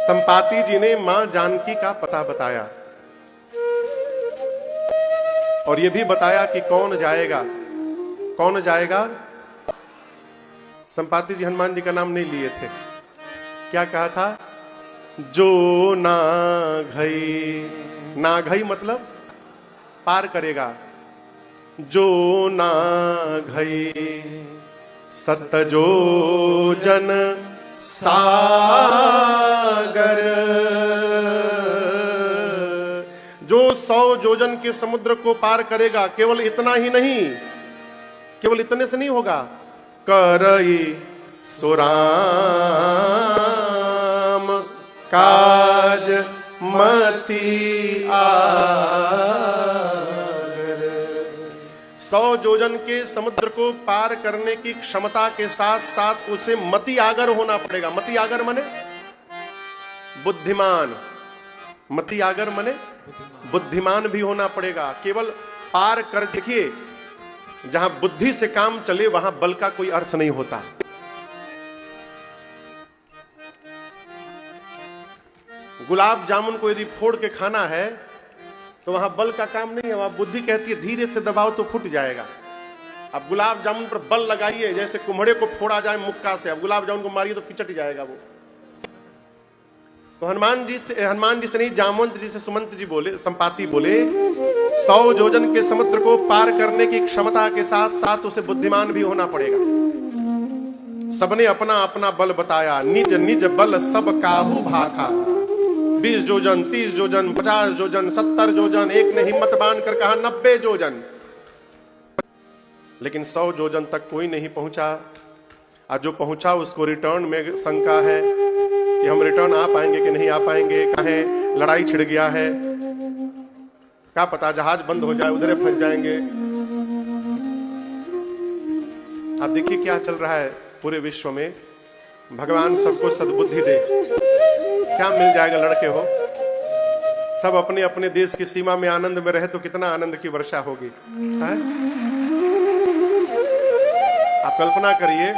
संपाति जी ने मां जानकी का पता बताया और यह भी बताया कि कौन जाएगा। कौन जाएगा? संपाति जी हनुमान जी का नाम नहीं लिए थे। क्या कहा था? जो नाघई। नाघई मतलब पार करेगा। जो नाघई सतजो जन सागर। जो 100 योजन के समुद्र को पार करेगा। केवल इतना ही नहीं, केवल इतने से नहीं होगा। करई सुराम काज मति आगर। 100 योजन के समुद्र को पार करने की क्षमता के साथ साथ उसे मति आगर होना पड़ेगा। मति आगर माने बुद्धिमान। मति आगर माने बुद्धिमान भी होना पड़ेगा। केवल पार कर, देखिए जहां बुद्धि से काम चले वहां बल का कोई अर्थ नहीं होता। गुलाब जामुन को यदि फोड़ के खाना है तो वहां बल का काम नहीं है, वहां बुद्धि कहती है धीरे से दबाओ तो फूट जाएगा। अब गुलाब जामुन पर बल लगाइए, जैसे कुम्हड़े को फोड़ा जाए मुक्का से, अब गुलाब जामुन को मारिए तो पिचट जाएगा वो। तो हनुमान जी से नहीं, जामवंत जी से सुमंत जी बोले, संपाति बोले 100 योजन के समुद्र को पार करने की क्षमता के साथ साथ उसे बुद्धिमान भी होना पड़ेगा। सबने अपना अपना बल बताया, निज निज बल सब काहू भाखा। 20 योजन, 30 योजन, 50 योजन, 70 योजन, एक ने हिम्मत बांध कर कहा 90 योजन। लेकिन 100 योजन तक कोई नहीं पहुंचा। आज जो पहुंचा उसको रिटर्न में शंका है कि हम रिटर्न आ पाएंगे कि नहीं आ पाएंगे। कहें लड़ाई छिड़ गया है, क्या पता जहाज बंद हो जाए, उधर फंस जाएंगे। आप देखिए क्या चल रहा है पूरे विश्व में। भगवान सबको सद्बुद्धि दे। क्या मिल जाएगा? लड़के हो सब अपने अपने देश की सीमा में आनंद में रहे तो कितना आनंद की वर्षा होगी है? आप कल्पना करिए,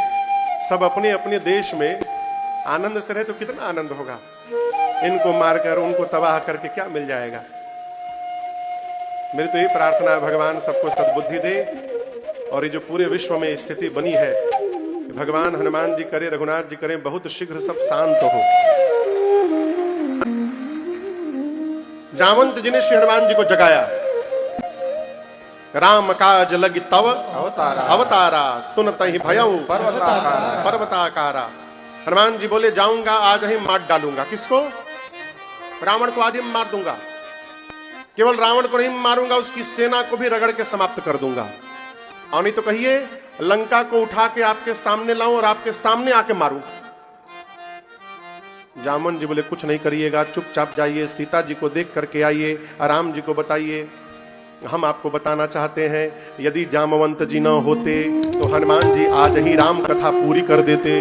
सब अपने अपने देश में आनंद से रहे तो कितना आनंद होगा। इनको मारकर उनको तबाह करके क्या मिल जाएगा? मेरी तो यही प्रार्थना है भगवान सबको सद्बुद्धि दे और ये जो पूरे विश्व में स्थिति बनी है कि भगवान हनुमान जी करें, रघुनाथ जी करें, बहुत शीघ्र सब शांत हो। जामवंत जी ने श्री हनुमान जी को जगाया। राम काज लगी तव अवतारा सुनत ही भयऊ पर्वताकारा। हनुमान जी बोले जाऊंगा आज ही मार डालूंगा। किसको? रावण को आज ही मार दूंगा। केवल रावण को नहीं मारूंगा, उसकी सेना को भी रगड़ के समाप्त कर दूंगा। और नहीं तो कहिए लंका को उठा के आपके सामने लाऊं और आपके सामने आके मारूं। जामवंत जी बोले कुछ नहीं करिएगा, चुपचाप जाइए, सीता जी को देख करके आइए, राम जी को बताइए। हम आपको बताना चाहते हैं यदि जामवंत जी न होते तो हनुमान जी आज ही राम कथा पूरी कर देते।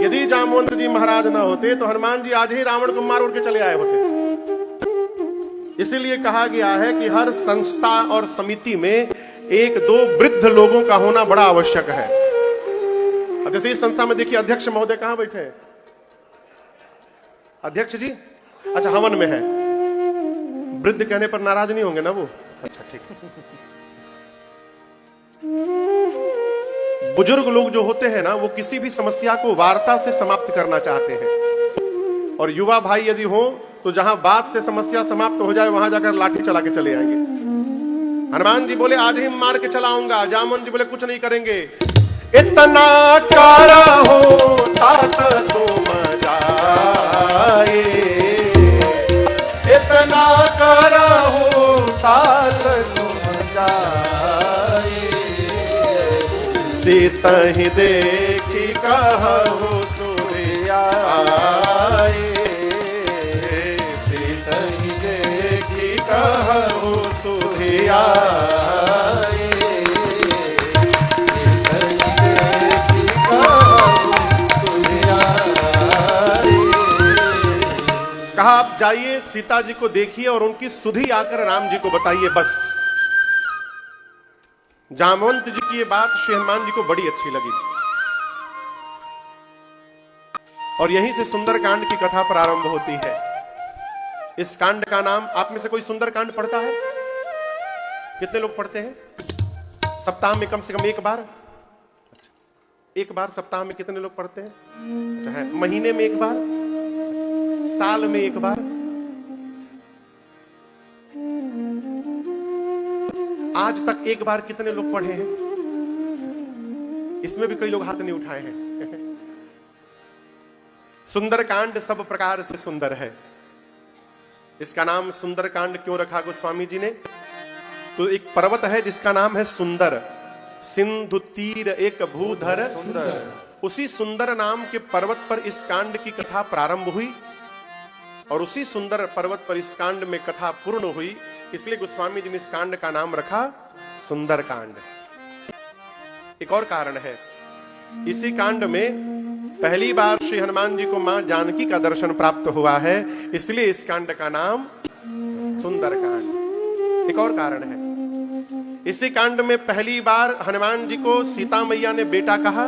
यदि जामवंत जी महाराज न होते तो हनुमान जी आज ही रावण को मार उड़ के चले आए होते। इसीलिए कहा गया है कि हर संस्था और समिति में 1-2 वृद्ध लोगों का होना बड़ा आवश्यक है। अब जैसे इस संस्था में देखिए अध्यक्ष महोदय कहां बैठे हैं? अध्यक्ष जी अच्छा हवन में है। वृद्ध कहने पर नाराज नहीं होंगे ना वो? अच्छा ठीक। बुजुर्ग लोग जो होते हैं ना वो किसी भी समस्या को वार्ता से समाप्त करना चाहते हैं। और युवा भाई यदि हो तो जहां बात से समस्या समाप्त हो जाए वहां जाकर लाठी चला के चले आएंगे। हनुमान जी बोले आज ही मार के चलाऊंगा। जामवंत जी बोले कुछ नहीं करेंगे। इतना कारा हो तात तुम जाए, इतना कारा हो तात तुम जाए। सीता ही देखी कहु सूर्याए, सीता ही देखी कहु सूर्याए। कहा आप जाइए सीता जी को देखिए और उनकी सुधि आकर राम जी को बताइए बस। जामवंत जी की ये बात श्री हनुमान जी को बड़ी अच्छी लगी। और यहीं से सुंदरकांड की कथा प्रारंभ होती है। इस कांड का नाम, आप में से कोई सुंदरकांड पढ़ता है? कितने लोग पढ़ते हैं? सप्ताह में कम से कम एक बार? अच्छा, एक बार सप्ताह में कितने लोग पढ़ते हैं? अच्छा है। महीने में एक बार? साल में एक बार? आज तक एक बार कितने लोग पढ़े हैं? इसमें भी कई लोग हाथ नहीं उठाए हैं। सुंदरकांड सब प्रकार से सुंदर है। इसका नाम सुंदरकांड क्यों रखा गोस्वामी जी ने? तो एक पर्वत है जिसका नाम है सुंदर, सिंधु तीर एक भूधर सुंदर। उसी सुंदर नाम के पर्वत पर इस कांड की कथा प्रारंभ हुई और उसी सुंदर पर्वत पर इस कांड में कथा पूर्ण हुई। इसलिए गोस्वामी जी ने इस कांड का नाम रखा सुंदरकांड। एक और कारण है, इसी कांड में पहली बार श्री हनुमान जी को मां जानकी का दर्शन प्राप्त हुआ है, इसलिए इस कांड का नाम सुंदरकांड। एक और कारण है, इसी कांड में पहली बार हनुमान जी को सीता मैया ने बेटा कहा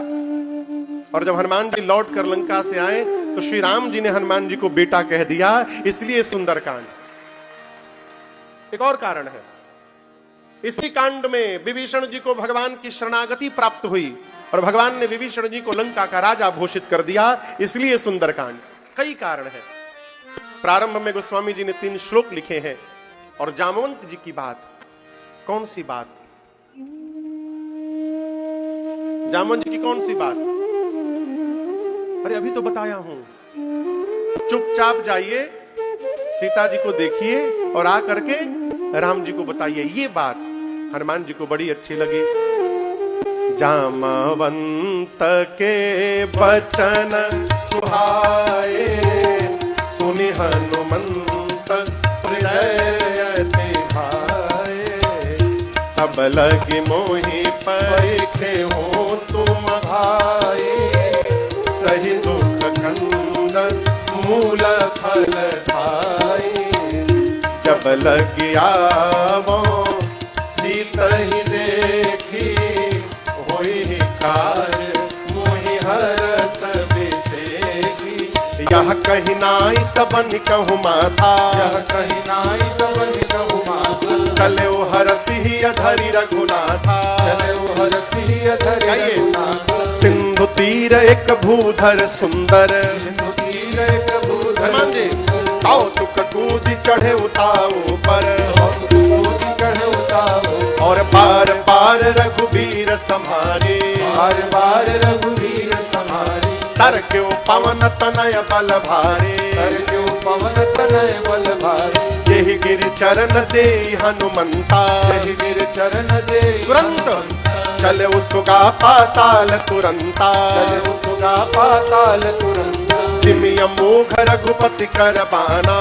और जब हनुमान जी लौट कर लंका से आए तो श्री राम जी ने हनुमान जी को बेटा कह दिया, इसलिए सुंदरकांड। एक और कारण है, इसी कांड में विभीषण जी को भगवान की शरणागति प्राप्त हुई और भगवान ने विभीषण जी को लंका का राजा घोषित कर दिया, इसलिए सुंदरकांड। कई कारण है। प्रारंभ में गोस्वामी जी ने 3 श्लोक लिखे हैं और जामवंत जी की बात। कौन सी बात? जामवंत जी की कौन सी बात? अरे अभी तो बताया हूं। चुपचाप जाइए, सीता जी को देखिए और आ करके राम जी को बताइए। ये बात हनुमान जी को बड़ी अच्छी लगी। जामवंत के वचन सुहाए, सुनि हनुमंत हृदय ते भाए। तब लगी मोहि परिखे हो तुम भाई, सही दुख कंदन मूल फल खाई। जब लगी आवो सीता ही देखी, होई कार्य मोहि हरस बिसेगी। यह कहीं नाई सबन कहूँ माथा, यह कहीं नाई सबन कहूँ माथा। चले वो हरसी ही अधरी रघुनाथा, चले वो हरसी ही अधरी रघुनाथा। सिंधु तीर एक भूधर सुंदर, सिंधु तीर एक भूधर आओ तुक कूद चढ़े उताओ पर, चढ़े उताओ और बार बार रघुवीर संहारे, बार बार रघुवीर संहारे। तर क्यों पवन तनय बल भारे, तर क्यों पवन तनय बल भारे। यही गिर चरण दे हनुमंता, यही गिर चरण दे तुरंत। चले उसका पाताल तुरंता, चले उसका पाताल तुरंता। जिमिय मोघ रघुपति कर बाना,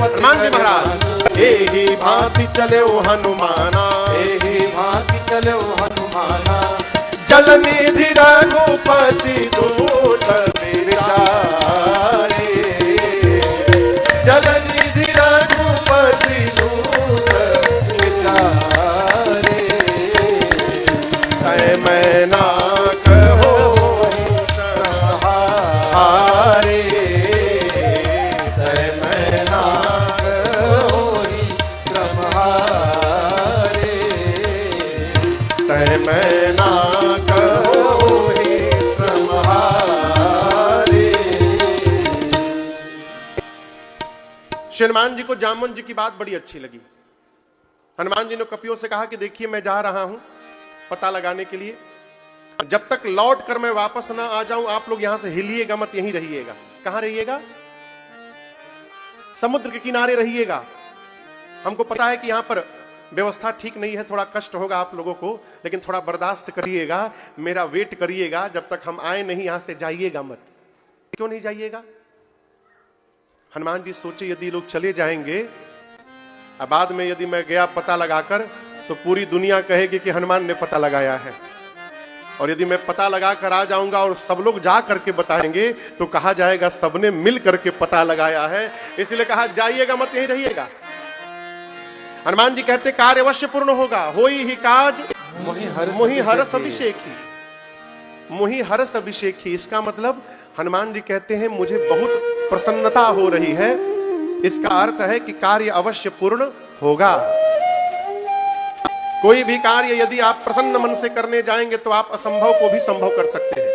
हनुमान जी महाराज एही भांति चले ओ हनुमाना, एही भांति चले ओ हनुमाना। जल निधि रघुपति दूत विचारे, जल निधि रघुपति दूत विचारे। तय मैं ना कहो हारे, तय मैं ना कहो श्रमहारे, तय मैं ना कहो श्रमहारे। श्री हनुमान जी को जामवंत जी की बात बड़ी अच्छी लगी। हनुमान जी ने कपियों से कहा कि देखिए मैं जा रहा हूं पता लगाने के लिए, जब तक लौट कर मैं वापस ना आ जाऊं आप लोग यहां से हिलिएगा मत, यहीं रहिएगा। कहां रहिएगा? समुद्र के किनारे रहिएगा। हमको पता है कि यहां पर व्यवस्था ठीक नहीं है, थोड़ा कष्ट होगा आप लोगों को, लेकिन थोड़ा बर्दाश्त करिएगा, मेरा वेट करिएगा, जब तक हम आए नहीं यहां से जाइएगा मत। क्यों नहीं जाइएगा? हनुमान जी सोचे यदि लोग चले जाएंगे, अब बाद में यदि मैं गया पता लगाकर तो पूरी दुनिया कहेगी कि हनुमान ने पता लगाया है, और यदि मैं पता लगा कर आ जाऊंगा और सब लोग जा करके बताएंगे तो कहा जाएगा सबने मिल करके पता लगाया है। इसलिए कहा जाइएगा मत, यहीं रहिएगा। हनुमान जी कहते कार्य अवश्य पूर्ण होगा, होई ही काज मोहि हरस अभिषेकी। मोहि हरस अभिषेकी, इसका मतलब हनुमान जी कहते हैं मुझे बहुत प्रसन्नता हो रही है, इसका अर्थ है कि कार्य अवश्य पूर्ण होगा। कोई भी कार्य यदि आप प्रसन्न मन से करने जाएंगे तो आप असंभव को भी संभव कर सकते हैं।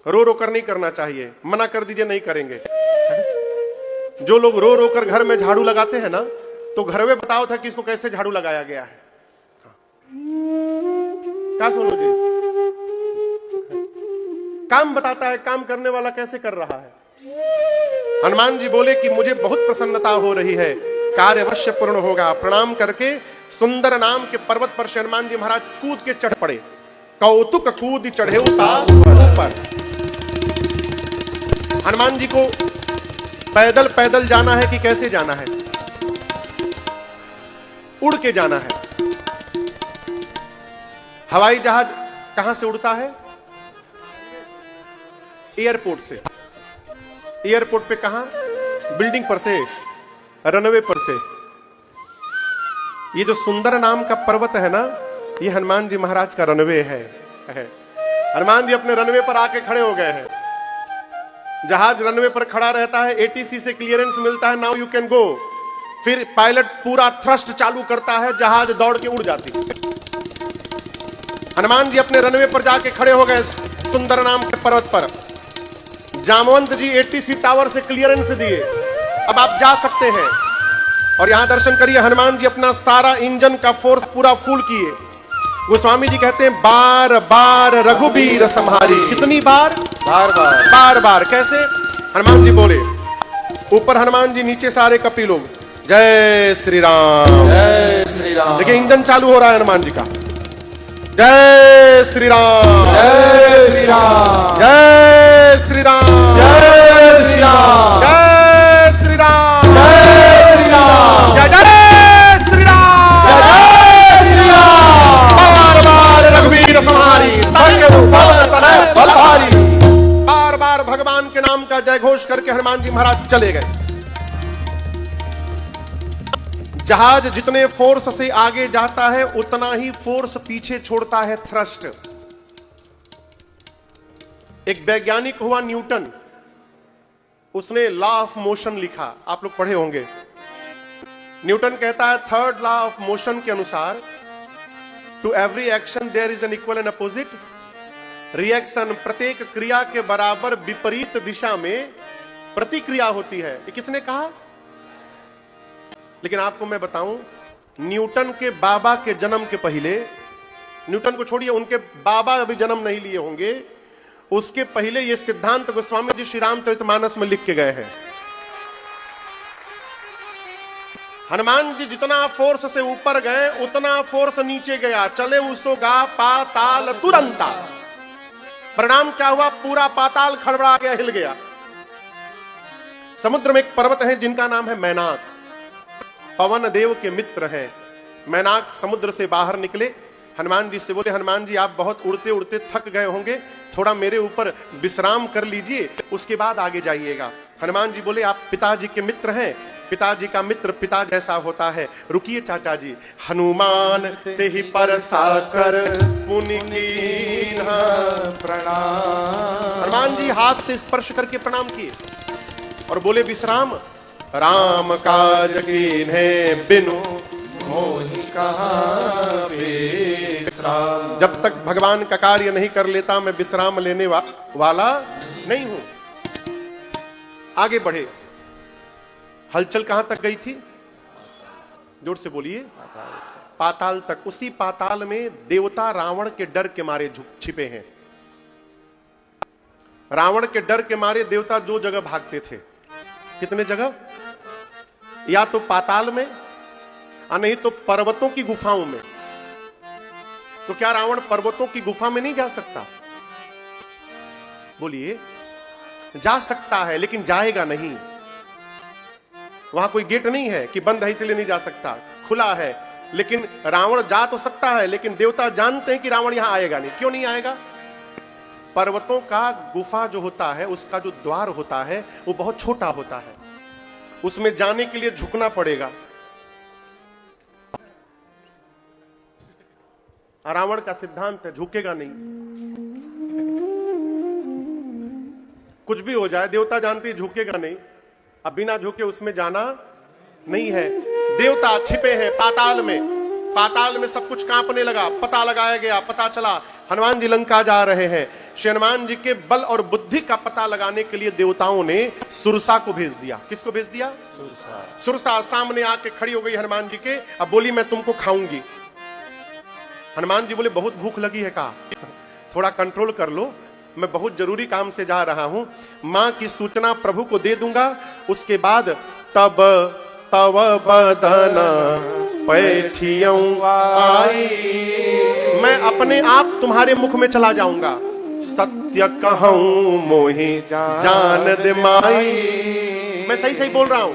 रो रो कर नहीं करना चाहिए, मना कर दीजिए नहीं करेंगे। जो लोग रो रो कर घर में झाड़ू लगाते हैं ना, तो घर में बताओ था कि इसको कैसे झाड़ू लगाया गया है। क्या सोनू जी, काम बताता है, काम करने वाला कैसे कर रहा है। हनुमान जी बोले कि मुझे बहुत प्रसन्नता हो रही है, कार्य अवश्य पूर्ण होगा। प्रणाम करके सुंदर नाम के पर्वत पर से हनुमान जी महाराज कूद के चढ़ पड़े। कौतुक कूद चढ़े उतार ऊपर। हनुमान जी को पैदल पैदल जाना है कि कैसे जाना है? उड़ के जाना है। हवाई जहाज कहां से उड़ता है? एयरपोर्ट से। एयरपोर्ट पे कहां? बिल्डिंग पर से, रनवे पर से। ये जो सुंदर नाम का पर्वत है ना, ये हनुमान जी महाराज का रनवे है। हनुमान जी अपने रनवे पर आके खड़े हो गए हैं। जहाज रनवे पर खड़ा रहता है, एटीसी से क्लियरेंस मिलता है, नाउ यू कैन गो। फिर पायलट पूरा थ्रस्ट चालू करता है, जहाज दौड़ के उड़ जाती है। हनुमान जी अपने रनवे पर जाके खड़े हो गए सुंदर नाम के पर्वत पर। जामवंत जी एटीसी टावर से क्लियरेंस दिए, अब आप जा सकते हैं। और यहां दर्शन करिए, हनुमान जी अपना सारा इंजन का फोर्स पूरा फुल किए। गोस्वामी जी कहते हैं बार बार रघुबीर संहारी। कितनी बार? बार बार। बार बार कैसे? हनुमान जी बोले, ऊपर हनुमान जी, नीचे सारे कपी लोग जय श्री राम, जय श्री राम। देखिए इंजन चालू हो रहा है हनुमान जी का। जय श्री राम, जय श्री राम, जय श्री राम, जय श्री राम, जय श्री राम, जय श्री राम, जय जय श्री राम, जय श्री राम। बार बार रघुवीर संहारी, बलहारी। बार बार भगवान के नाम का जय घोष करके हनुमान जी महाराज चले गए। जहाज जितने फोर्स से आगे जाता है उतना ही फोर्स पीछे छोड़ता है, थ्रस्ट। एक वैज्ञानिक हुआ न्यूटन, उसने लॉ ऑफ मोशन लिखा, आप लोग पढ़े होंगे। न्यूटन कहता है थर्ड लॉ ऑफ मोशन के अनुसार to every action there is an equal and opposite reaction. प्रत्येक क्रिया के बराबर विपरीत दिशा में प्रतिक्रिया होती है। ये किसने कहा? लेकिन आपको मैं बताऊं, न्यूटन के बाबा के जन्म के पहले, न्यूटन को छोड़िए, उनके बाबा अभी जन्म नहीं लिए होंगे, उसके पहले ये सिद्धांत गोस्वामी जी श्री रामचरितमानस में लिख के गए हैं। हनुमान जी जितना फोर्स से ऊपर गए उतना फोर्स नीचे गया। चले उसोगा पाताल तुरंता। परिणाम क्या हुआ? पूरा पाताल खड़बड़ा गया, हिल गया। समुद्र में एक पर्वत है जिनका नाम है मैनाक, पवन देव के मित्र हैं। मैनाक समुद्र से बाहर निकले, हनुमान जी से बोले, हनुमान जी आप बहुत उड़ते उड़ते थक गए होंगे, थोड़ा मेरे ऊपर विश्राम कर लीजिए, उसके बाद आगे जाइएगा। हनुमान जी बोले, आप पिताजी के मित्र हैं, पिताजी का मित्र पिता जैसा होता है, रुकिए चाचा जी। हनुमान ते ही पर साकर पुनि कीन्हा प्रणाम। हनुमान जी हाथ से स्पर्श करके प्रणाम किए और बोले, विश्राम राम काज कीन्हे बिनु मोहि कहाँ विश्राम। जब तक भगवान का कार्य नहीं कर लेता मैं विश्राम लेने वाला नहीं हूं। आगे बढ़े। हलचल कहां तक गई थी? जोर से बोलिए। पाताल तक। उसी पाताल में देवता रावण के डर के मारे छिपे हैं। रावण के डर के मारे देवता दो जगह भागते थे। कितने जगह? या तो पाताल में और नहीं तो पर्वतों की गुफाओं में। तो क्या रावण पर्वतों की गुफा में नहीं जा सकता? बोलिए। जा सकता है लेकिन जाएगा नहीं। वहां कोई गेट नहीं है कि बंद है इसलिए नहीं जा सकता, खुला है। लेकिन रावण जा तो सकता है, लेकिन देवता जानते हैं कि रावण यहां आएगा नहीं। क्यों नहीं आएगा? पर्वतों का गुफा जो होता है, उसका जो द्वार होता है वो बहुत छोटा होता है, उसमें जाने के लिए झुकना पड़ेगा। रावण का सिद्धांत है झुकेगा नहीं। कुछ भी हो जाए, देवता जानते झुकेगा नहीं, अब बिना झुके उसमें जाना नहीं है। देवता छिपे हैं पाताल में, पाताल में सब कुछ कांपने लगा, पता लगाया गया, पता चला हनुमान जी लंका जा रहे हैं। श्री हनुमान जी के बल और बुद्धि का पता लगाने के लिए देवताओं ने सुरसा को भेज दिया। किसको भेज दिया? सुरसा। सुरसा सामने आके खड़ी हो गई हनुमान जी के, अब बोली मैं तुमको खाऊंगी। हनुमान जी बोले बहुत भूख लगी है, कहा थोड़ा कंट्रोल कर लो, मैं बहुत जरूरी काम से जा रहा हूं, मां की सूचना प्रभु को दे दूंगा, उसके बाद तब तव बदना पैठियों आई, मैं अपने आप तुम्हारे मुख में चला जाऊंगा। सत्य कहूं मोहि जान दे माई, मैं सही सही बोल रहा हूं।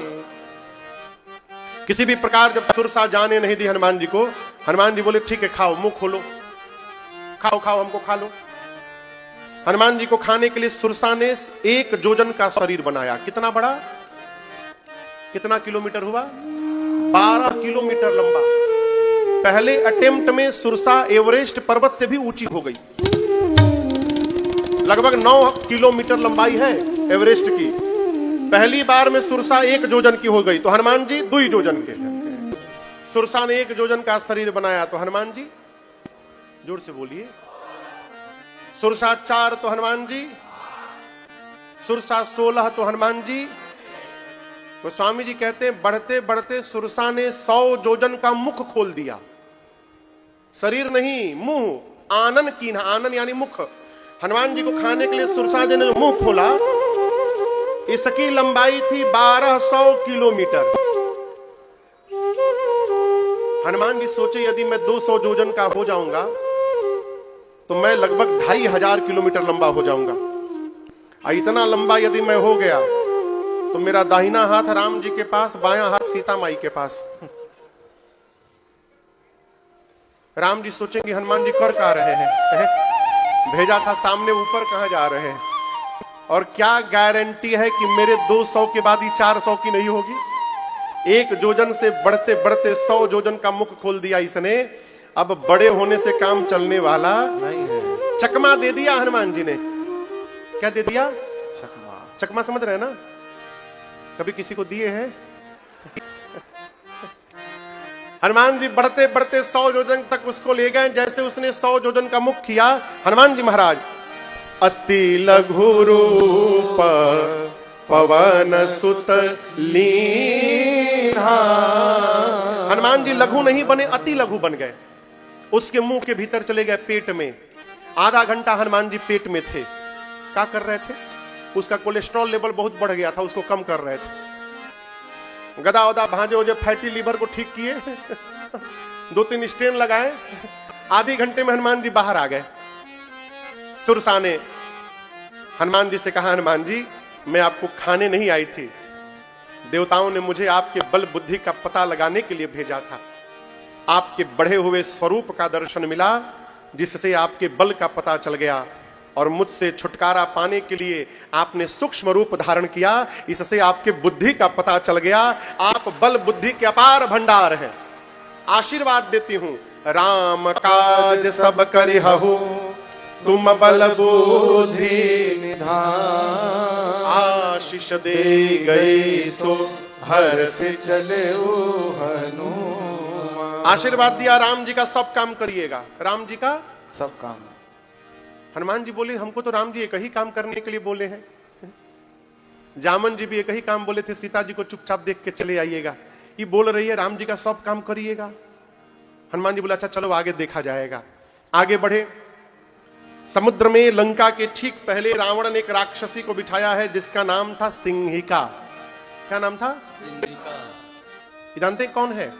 किसी भी प्रकार जब सुरसा जाने नहीं दी हनुमान जी को, हनुमान जी बोले ठीक है खाओ, मुंह खोलो, खाओ खाओ हमको खा लो। हनुमान जी को खाने के लिए सुरसा ने 1 जोजन का शरीर बनाया। कितना बड़ा, कितना किलोमीटर हुआ? 12 किलोमीटर लंबा। पहले अटेम्प्ट में सुरसा एवरेस्ट पर्वत से भी ऊंची हो गई, लगभग 9 किलोमीटर लंबाई है एवरेस्ट की। पहली बार में सुरसा 1 जोजन की हो गई, तो हनुमान जी 2 जोजन के। सुरसा ने 1 जोजन का शरीर बनाया, तो हनुमान जी, जोर से बोलिए, सुरसा 4 तो हनुमान जी, सुरसा 16 तो हनुमान जी। तो स्वामी जी कहते हैं बढ़ते बढ़ते सुरसा ने 100 जोजन का मुख खोल दिया, शरीर नहीं मुंह, आनन कीन्हा, आनन यानी मुख। हनुमान जी को खाने के लिए सुरसा जी ने जो मुंह खोला, इसकी लंबाई थी 1200 किलोमीटर। हनुमान जी सोचे यदि मैं 200 जोजन का हो जाऊंगा तो मैं लगभग 2500 किलोमीटर लंबा हो जाऊंगा, और इतना लंबा यदि मैं हो गया तो मेरा दाहिना हाथ राम जी के पास, बायां हाथ सीता माई के पास। राम जी सोचेंगे हनुमान जी कर कहां रहे हैं, भेजा था सामने, ऊपर कहां जा रहे हैं, और क्या गारंटी है कि मेरे 200 के बाद ही 400 की नहीं होगी। 1 जोजन से बढ़ते बढ़ते 100 जोजन का मुख खोल दिया इसने। अब बड़े होने से काम चलने वाला नहीं है। चकमा दे दिया हनुमान जी ने। क्या दे दिया? चकमा। चकमा समझ रहे हैं ना, कभी किसी को दिए हैं? हनुमान जी बढ़ते बढ़ते 100 जोजन तक उसको ले गए। जैसे उसने 100 जोजन का मुख किया, हनुमान जी महाराज अति लघु रूप पवन सुत लीन्हा। हनुमान जी लघु नहीं बने, अति लघु बन गए। उसके मुंह के भीतर चले गए पेट में। आधा घंटा हनुमान जी पेट में थे। क्या कर रहे थे? उसका कोलेस्ट्रॉल लेवल बहुत बढ़ गया था, उसको कम कर रहे थे। गदा वदा भांजे वजे फैटी लीवर को ठीक किए, 2-3 स्टेन लगाए। आधे घंटे में हनुमान जी बाहर आ गए। सुरसा ने हनुमान जी से कहा, हनुमान जी मैं आपको खाने नहीं आई थी, देवताओं ने मुझे आपके बल बुद्धि का पता लगाने के लिए भेजा था। आपके बढ़े हुए स्वरूप का दर्शन मिला, जिससे आपके बल का पता चल गया, और मुझसे छुटकारा पाने के लिए आपने सूक्ष्म रूप धारण किया, इससे आपके बुद्धि का पता चल गया। आप बल बुद्धि के अपार भंडार हैं। आशीर्वाद देती हूं, राम काज सब करिहु तुम बल बुद्धि निधान। आशीष दे गए सो हर से चले हनुमान। आशीर्वाद दिया, राम जी का सब काम करिएगा, राम जी का सब काम। हनुमान जी बोले हमको तो राम जी एक ही काम करने के लिए बोले हैं। जामन जी भी एक ही काम बोले थे, सीता जी को चुपचाप देख के चले आइएगा। ये बोल रही है राम जी का सब काम करिएगा। हनुमान जी बोले अच्छा चलो आगे देखा जाएगा। आगे बढ़े। समुद्र में लंका के ठीक पहले रावण ने एक राक्षसी को बिठाया है, जिसका नाम था सिंहिका। क्या नाम था? सिंहिका। जानते हैं कौन है?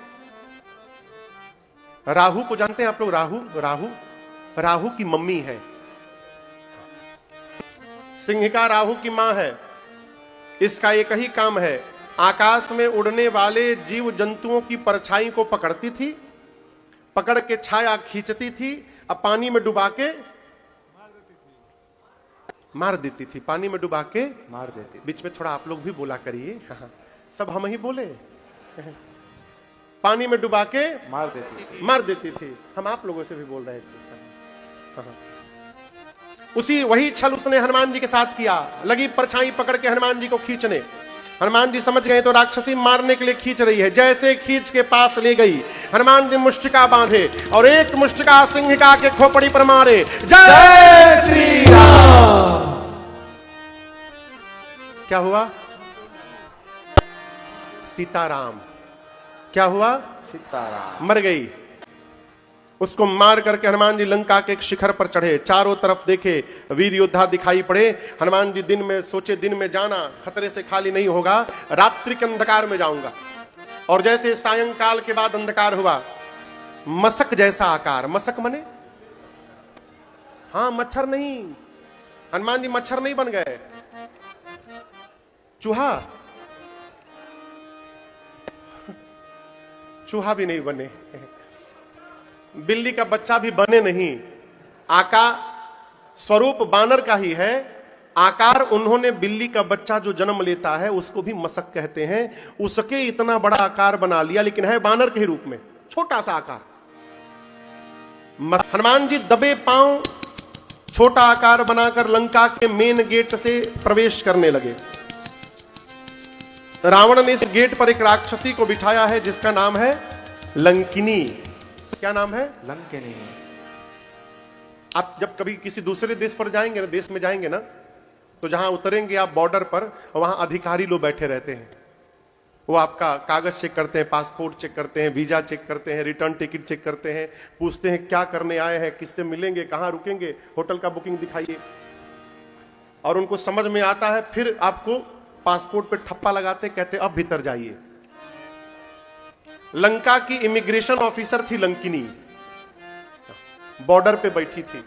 राहु को जानते हैं आप लोग? राहु, राहु, राहु की मम्मी है। सिंहिका राहु की मां है। इसका एक ही काम है, आकाश में उड़ने वाले जीव जंतुओं की परछाई को पकड़ती थी, पकड़ के छाया खींचती थी, अब पानी में डुबा के मार देती थी। पानी में डुबा के मार देती। बीच में थोड़ा आप लोग भी बोला करिए, सब हम ही बोले। पानी में डुबा के मार देती थी। हम आप लोगों से भी बोल रहे थे। वही छल उसने हनुमान जी के साथ किया। लगी परछाई पकड़ के हनुमान जी को खींचने। हनुमान जी समझ गए तो राक्षसी मारने के लिए खींच रही है। जैसे खींच के पास ले गई, हनुमान जी मुष्टिका बांधे और एक मुष्टिका सिंहिका के खोपड़ी पर मारे। जय श्री राम। क्या हुआ? सीताराम। क्या हुआ? सीताराम मर गई। उसको मार करके हनुमान जी लंका के एक शिखर पर चढ़े। चारों तरफ देखे, वीर योद्धा दिखाई पड़े। हनुमान जी दिन में सोचे, दिन में जाना खतरे से खाली नहीं होगा, रात्रि के अंधकार में जाऊंगा। और जैसे सायंकाल के बाद अंधकार हुआ, मशक जैसा आकार। मशक मने हाँ मच्छर नहीं, हनुमान जी मच्छर नहीं बन गए, चूहा। चूहा भी नहीं बने, बिल्ली का बच्चा भी बने नहीं। आकार स्वरूप बानर का ही है। आकार उन्होंने बिल्ली का बच्चा जो जन्म लेता है उसको भी मशक कहते हैं। उसके इतना बड़ा आकार बना लिया, लेकिन है बानर के रूप में, छोटा सा आकार। हनुमान जी दबे पांव छोटा आकार बनाकर लंका के मेन गेट से प्रवेश करने लगे। रावण ने इस गेट पर एक राक्षसी को बिठाया है जिसका नाम है लंकिनी। क्या नाम है? लंकिनी। आप जब कभी किसी दूसरे देश पर जाएंगे ना, देश में जाएंगे ना, तो जहां उतरेंगे आप बॉर्डर पर, वहां अधिकारी लोग बैठे रहते हैं। वो आपका कागज चेक करते हैं, पासपोर्ट चेक करते हैं, वीजा चेक करते हैं, रिटर्न टिकट चेक करते हैं, पूछते हैं क्या करने आए हैं, किससे मिलेंगे, कहां रुकेंगे, होटल का बुकिंग दिखाइए। और उनको समझ में आता है, फिर आपको पासपोर्ट पे ठप्पा लगाते, कहते अब भीतर जाइए। लंका की इमिग्रेशन ऑफिसर थी लंकिनी, बॉर्डर पे बैठी थी।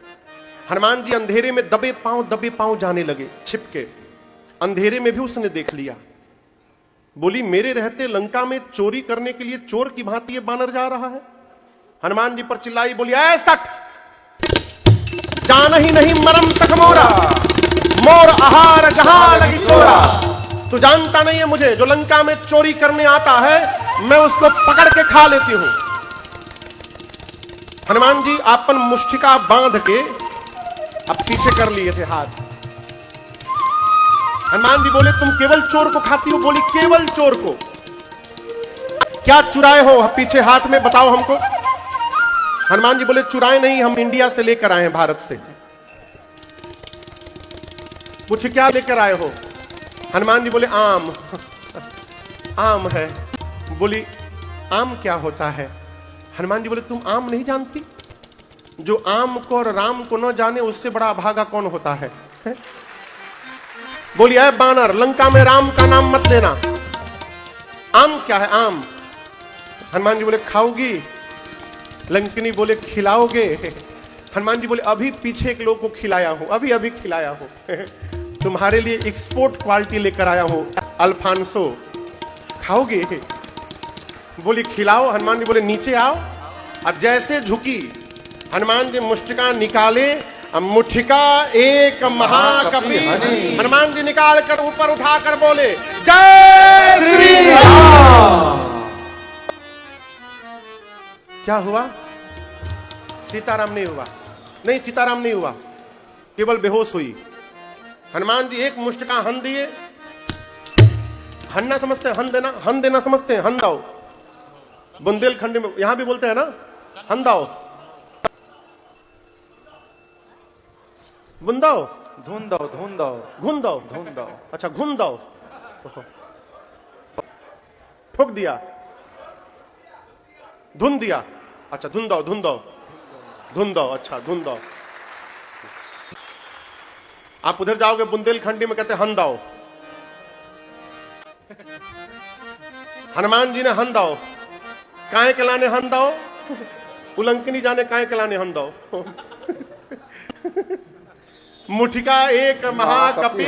हनुमान जी अंधेरे में दबे पांव जाने लगे, छिपके। अंधेरे में भी उसने देख लिया। बोली मेरे रहते लंका में चोरी करने के लिए चोर की भांति ये बानर जा रहा है। हनुमान जी पर चिल्लाई, बोली ऐ सख, जान ही नहीं मरम सख मोरा, मोर आहार जहां लगी चोरा। तू जानता नहीं है मुझे, जो लंका में चोरी करने आता है मैं उसको पकड़ के खा लेती हूं। हनुमान जी आपन मुष्टिका बांध के अब पीछे कर लिए थे हाथ। हनुमान जी बोले तुम केवल चोर को खाती हो? बोली केवल चोर को। क्या चुराए हो पीछे हाथ में, बताओ हमको। हनुमान जी बोले चुराए नहीं, हम इंडिया से लेकर आए हैं, भारत से। पूछे क्या लेकर आए हो? हनुमान जी बोले आम। आम है। बोली आम क्या होता है? हनुमान जी बोले तुम आम नहीं जानती? जो आम को और राम को न जाने उससे बड़ा अभागा कौन होता है? बोली ऐ बानर, लंका में राम का नाम मत लेना। आम क्या है? आम। हनुमान जी बोले खाओगी? लंकिनी बोले खिलाओगे? हनुमान जी बोले अभी पीछे एक लोग को खिलाया हूं, अभी अभी खिलाया हूं। तुम्हारे लिए एक्सपोर्ट क्वालिटी लेकर आया हूं, अल्फांसो, खाओगे? बोली खिलाओ। हनुमान जी बोले नीचे आओ। अब जैसे झुकी, हनुमान जी मुष्टिका निकाले। मुष्टिका एक महाकपि हनुमान जी निकाल कर ऊपर उठाकर बोले जय श्री राम। क्या हुआ? सीताराम नहीं हुआ। नहीं, सीताराम नहीं हुआ, केवल बेहोश हुई। हनुमान जी एक मुष्टिका हन दिए। हन्ना समझते हैं, हन देना समझते हैं, हन दाओ। बुंदेलखंड में यहां भी बोलते हैं ना, हन दाओ, बुन दाओ, धुन दाओ, धुन दाओ, घुन दाओ, धुन दाओ। अच्छा घुन दाओ, ठोक दिया, धुन दिया। अच्छा धुन दाओ, धुन दाओ, धुन दाओ, अच्छा धुन दाओ। आप उधर जाओगे बुंदेलखंडी में कहते हन दाओ। हनुमान जी ने हन दाओ, काहे के लाने हन दाओ? उलंकनी जाने काहे के लाने हन दाओ। मुठिका एक महाकपि,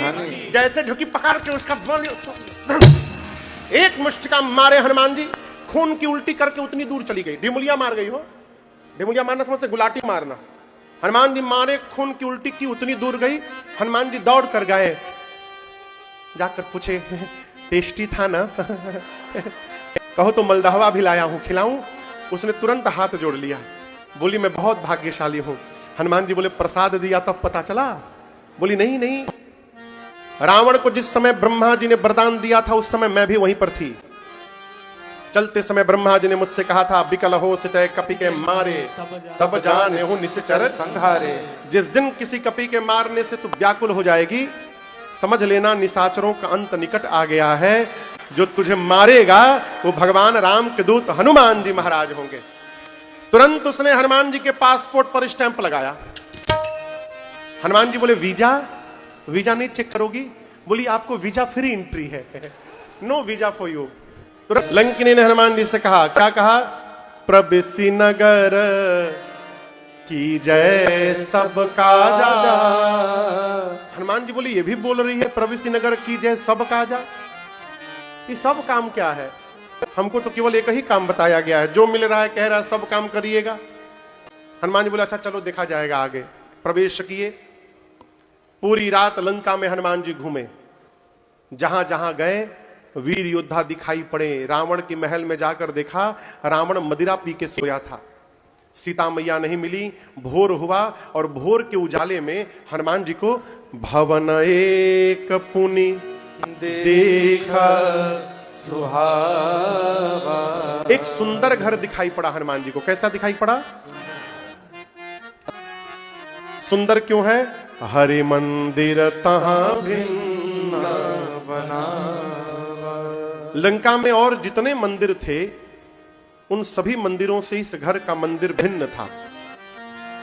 जैसे ढुकी पकड़ के उसका एक मुष्टिका मारे हनुमान जी, खून की उल्टी करके उतनी दूर चली गई। ढिमुलिया मार गई हो। ढिमुलिया मारना समझते? गुलाटी मारना। हनुमान जी मारे, खून की उल्टी की, उतनी दूर गई। हनुमान जी दौड़ कर गए, जाकर पूछे टेस्टी था ना? कहो तो मलदहवा भी लाया हूं, खिलाऊं? उसने तुरंत हाथ जोड़ लिया। बोली मैं बहुत भाग्यशाली हूं। हनुमान जी बोले प्रसाद दिया तब पता चला? बोली नहीं नहीं, रावण को जिस समय ब्रह्मा जी ने वरदान दिया था उस समय मैं भी वहीं पर थी। चलते समय ब्रह्मा जी ने मुझसे कहा था बिकल हो सितय कपि के मारे तब जाने हो निश्चर संहारे। जिस दिन किसी कपि के मारने से तू व्याकुल हो जाएगी, समझ लेना निशाचरों का अंत निकट आ गया है। जो तुझे मारेगा वो भगवान राम के दूत हनुमान जी महाराज होंगे। तुरंत उसने हनुमान जी के पासपोर्ट पर स्टैंप लगाया। हनुमान जी बोले वीजा? वीजा नहीं चेक करोगी? बोली आपको वीजा फ्री एंट्री है, नो वीजा फॉर यू। तुरंत लंकिनी ने हनुमान जी से कहा, क्या कहा? प्रबिसी नगर की जय सब काजा। हनुमान जी बोली ये भी बोल रही है प्रबिसी नगर की जय सब काजा। ये सब काम क्या है? हमको तो केवल एक ही काम बताया गया है, जो मिल रहा है कह रहा है सब काम करिएगा। हनुमान जी बोले अच्छा चलो देखा जाएगा आगे। प्रवेश किए। पूरी रात लंका में हनुमान जी घूमे। जहां जहां गए वीर योद्धा दिखाई पड़े। रावण के महल में जाकर देखा रावण मदिरा पी के सोया था। सीता मैया नहीं मिली। भोर हुआ और भोर के उजाले में हनुमान जी को भवन एक पुनि देखा सुहावा। एक सुंदर घर दिखाई पड़ा हनुमान जी को। कैसा दिखाई पड़ा? सुंदर क्यों है? हरि मंदिर तहां भिन्न बना। लंका में और जितने मंदिर थे उन सभी मंदिरों से इस घर का मंदिर भिन्न था।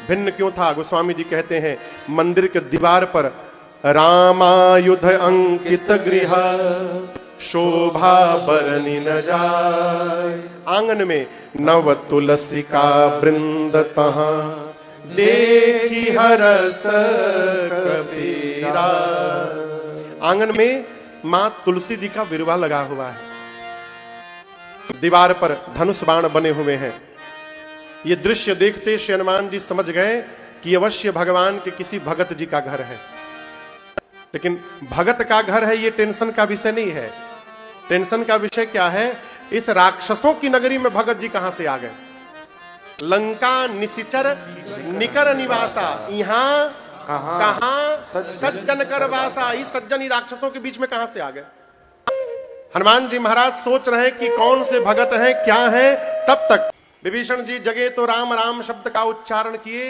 भिन्न क्यों था? गोस्वामी जी कहते हैं मंदिर के दीवार पर रामायुध अंकित गृह शोभा बरनी न जाय। आंगन में नव तुलसी का वृंद तहां देखी हरस कबीरा। आंगन में मां तुलसी जी का विरवा लगा हुआ है। दीवार पर धनुष बाण बने हुए हैं। ये दृश्य देखते श्री हनुमान जी समझ गए कि अवश्य भगवान के किसी भगत जी का घर है। लेकिन भगत का घर है ये टेंशन का विषय नहीं है। टेंशन का विषय क्या है? इस राक्षसों की नगरी में भगत जी कहां से आ गए? लंका निशिचर निकर निवासा, यहां कहां सज्जन कर वासा। इस सज्जन ही राक्षसों के बीच में कहां से आ गए? हनुमान जी महाराज सोच रहे हैं कि कौन से भगत हैं, क्या हैं। तब तक विभीषण जी जगे तो राम राम शब्द का उच्चारण किए।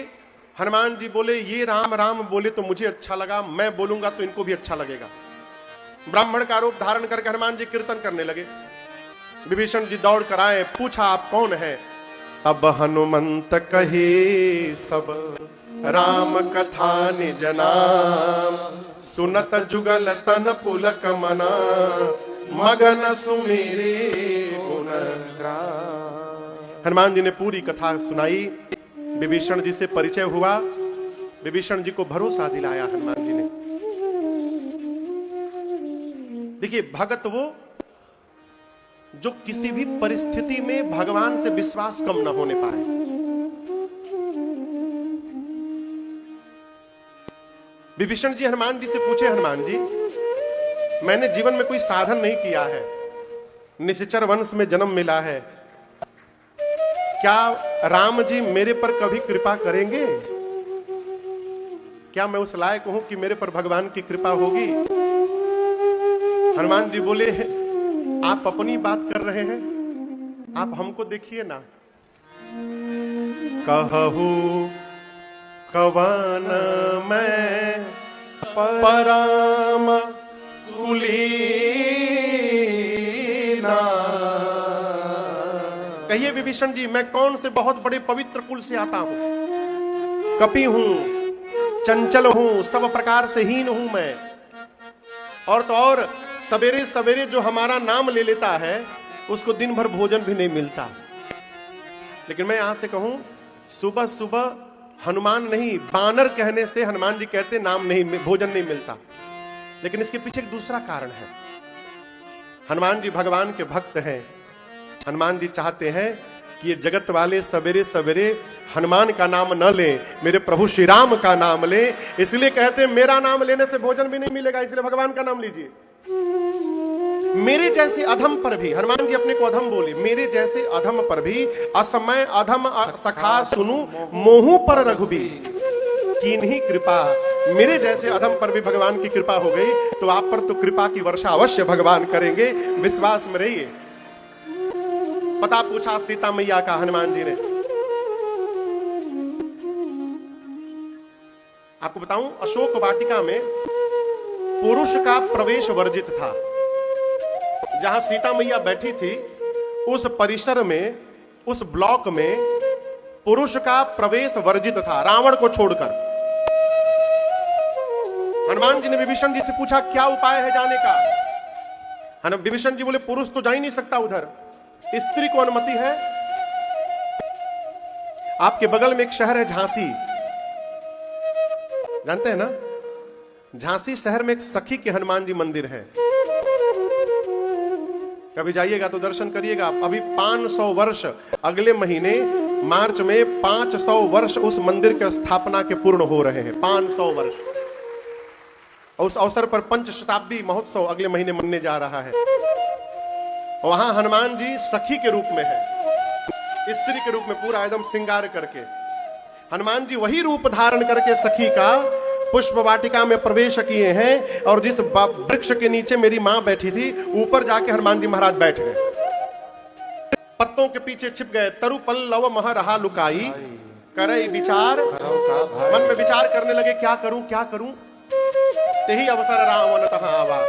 हनुमान जी बोले ये राम राम बोले तो मुझे अच्छा लगा, मैं बोलूंगा तो इनको भी अच्छा लगेगा। ब्राह्मण का रूप धारण करके हनुमान जी कीर्तन करने लगे। विभीषण जी दौड़ कर आए, पूछा आप कौन है? अब हनुमंत कहे सब राम कथा निज नाम, सुनत जुगल तन पुलक मना, मगन सुमेरे गुण ग्राम। हनुमान जी ने पूरी कथा सुनाई। विभीषण जी से परिचय हुआ। विभीषण जी को भरोसा दिलाया हनुमान जी ने। देखिए भगत वो जो किसी भी परिस्थिति में भगवान से विश्वास कम न होने पाए। विभीषण जी हनुमान जी से पूछे, हनुमान जी मैंने जीवन में कोई साधन नहीं किया है, निश्चर वंश में जन्म मिला है, क्या राम जी मेरे पर कभी कृपा करेंगे? क्या मैं उस लायक हूं कि मेरे पर भगवान की कृपा होगी? हनुमान जी बोले आप अपनी बात कर रहे हैं, आप हमको देखिए ना। कहू कवन मैं पराम कुलीना। कहिए विभीषण जी मैं कौन से बहुत बड़े पवित्र कुल से आता हूं, कपि हूं, चंचल हूं, सब प्रकार से हीन हूं मैं। और तो और सवेरे सवेरे जो हमारा नाम ले लेता है उसको दिन भर भोजन भी नहीं मिलता। लेकिन मैं यहां से कहूं सुबह सुबह हनुमान नहीं बानर कहने से हनुमान जी कहते नाम नहीं, भोजन नहीं मिलता। लेकिन इसके पीछे एक दूसरा कारण है। हनुमान जी भगवान के भक्त हैं। हनुमान जी चाहते हैं कि ये जगत वाले सवेरे सवेरे हनुमान का नाम न ले, मेरे प्रभु श्री राम का नाम ले। इसलिए कहते हैं मेरा नाम लेने से भोजन भी नहीं मिलेगा, इसलिए भगवान का नाम लीजिए। मेरे जैसे अधम पर भी, हनुमान जी अपने को अधम बोले, मेरे जैसे अधम पर भी असमय अधम सखा सुनु मोहू पर रघुबीर। कीन्ही कृपा। मेरे जैसे अधम पर भी भगवान की कृपा हो गई तो आप पर तो कृपा की वर्षा अवश्य भगवान करेंगे, विश्वास में रहिए। पता पूछा सीता मैया का हनुमान जी ने। आपको बताऊं, अशोक वाटिका में पुरुष का प्रवेश वर्जित था। जहां सीता मैया बैठी थी उस परिसर में, उस ब्लॉक में पुरुष का प्रवेश वर्जित था, रावण को छोड़कर। हनुमान जी ने विभीषण जी से पूछा क्या उपाय है जाने का। विभीषण जी बोले पुरुष तो जा ही नहीं सकता उधर, स्त्री को अनुमति है। आपके बगल में एक शहर है झांसी, जानते हैं ना? झांसी शहर में एक सखी के हनुमान जी मंदिर है, कभी जाइएगा तो दर्शन करिएगा। अभी 500 वर्ष, अगले महीने मार्च में 500 वर्ष उस मंदिर की स्थापना के पूर्ण हो रहे हैं। 500 वर्ष, और उस अवसर पर पंच शताब्दी महोत्सव अगले महीने मनने जा रहा है। वहां हनुमान जी सखी के रूप में है, स्त्री के रूप में पूरा एकदम श्रृंगार करके। हनुमान जी वही रूप धारण करके सखी का पुष्प वाटिका में प्रवेश किए हैं, और जिस वृक्ष के नीचे मेरी मां बैठी थी ऊपर जाके हनुमान जी महाराज बैठ गए, पत्तों के पीछे छिप गए। तरु पल्लव मह रहा लुकाई, करे विचार, मन में विचार करने लगे क्या करूं क्या करूं। यही अवसर रावण तहाँ आवा,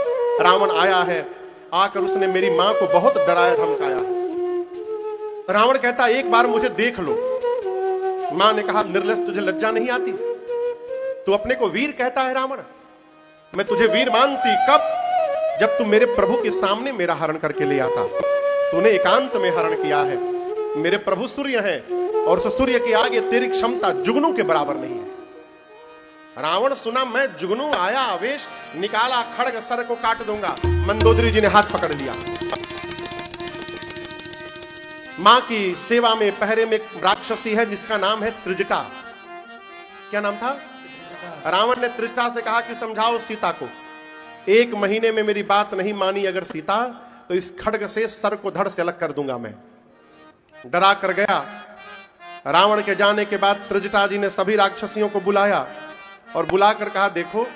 रावण आया है, आकर उसने मेरी मां को बहुत डराया धमकाया। रावण कहता एक बार मुझे देख लो। मां ने कहा निर्लज्ज, तुझे लज्जा नहीं आती? तू अपने को वीर कहता है रावण? मैं तुझे वीर मानती कब? जब तू मेरे प्रभु के सामने मेरा हरण करके ले आता। तूने एकांत में हरण किया है। मेरे प्रभु सूर्य हैं, और उस सूर्य के आगे तेरी क्षमता जुगनू के बराबर नहीं है। रावण सुना मैं जुगनू, आया आवेश, निकाला खड्ग, सर को काट दूंगा। मंदोदरी जी ने हाथ पकड़ लिया। मां की सेवा में पहरे में एक राक्षसी है जिसका नाम है त्रिजटा। क्या नाम था? रावण ने त्रिजटा से कहा कि समझाओ सीता को। 1 महीने में मेरी बात नहीं मानी अगर सीता, तो इस खड्ग से सर को धड़ से अलग कर दूंगा मैं। डरा कर गया। रावण के जाने के बाद त्रिजटा जी ने सभी राक्षसियों को बुलाया और बुलाकर कहा देखो,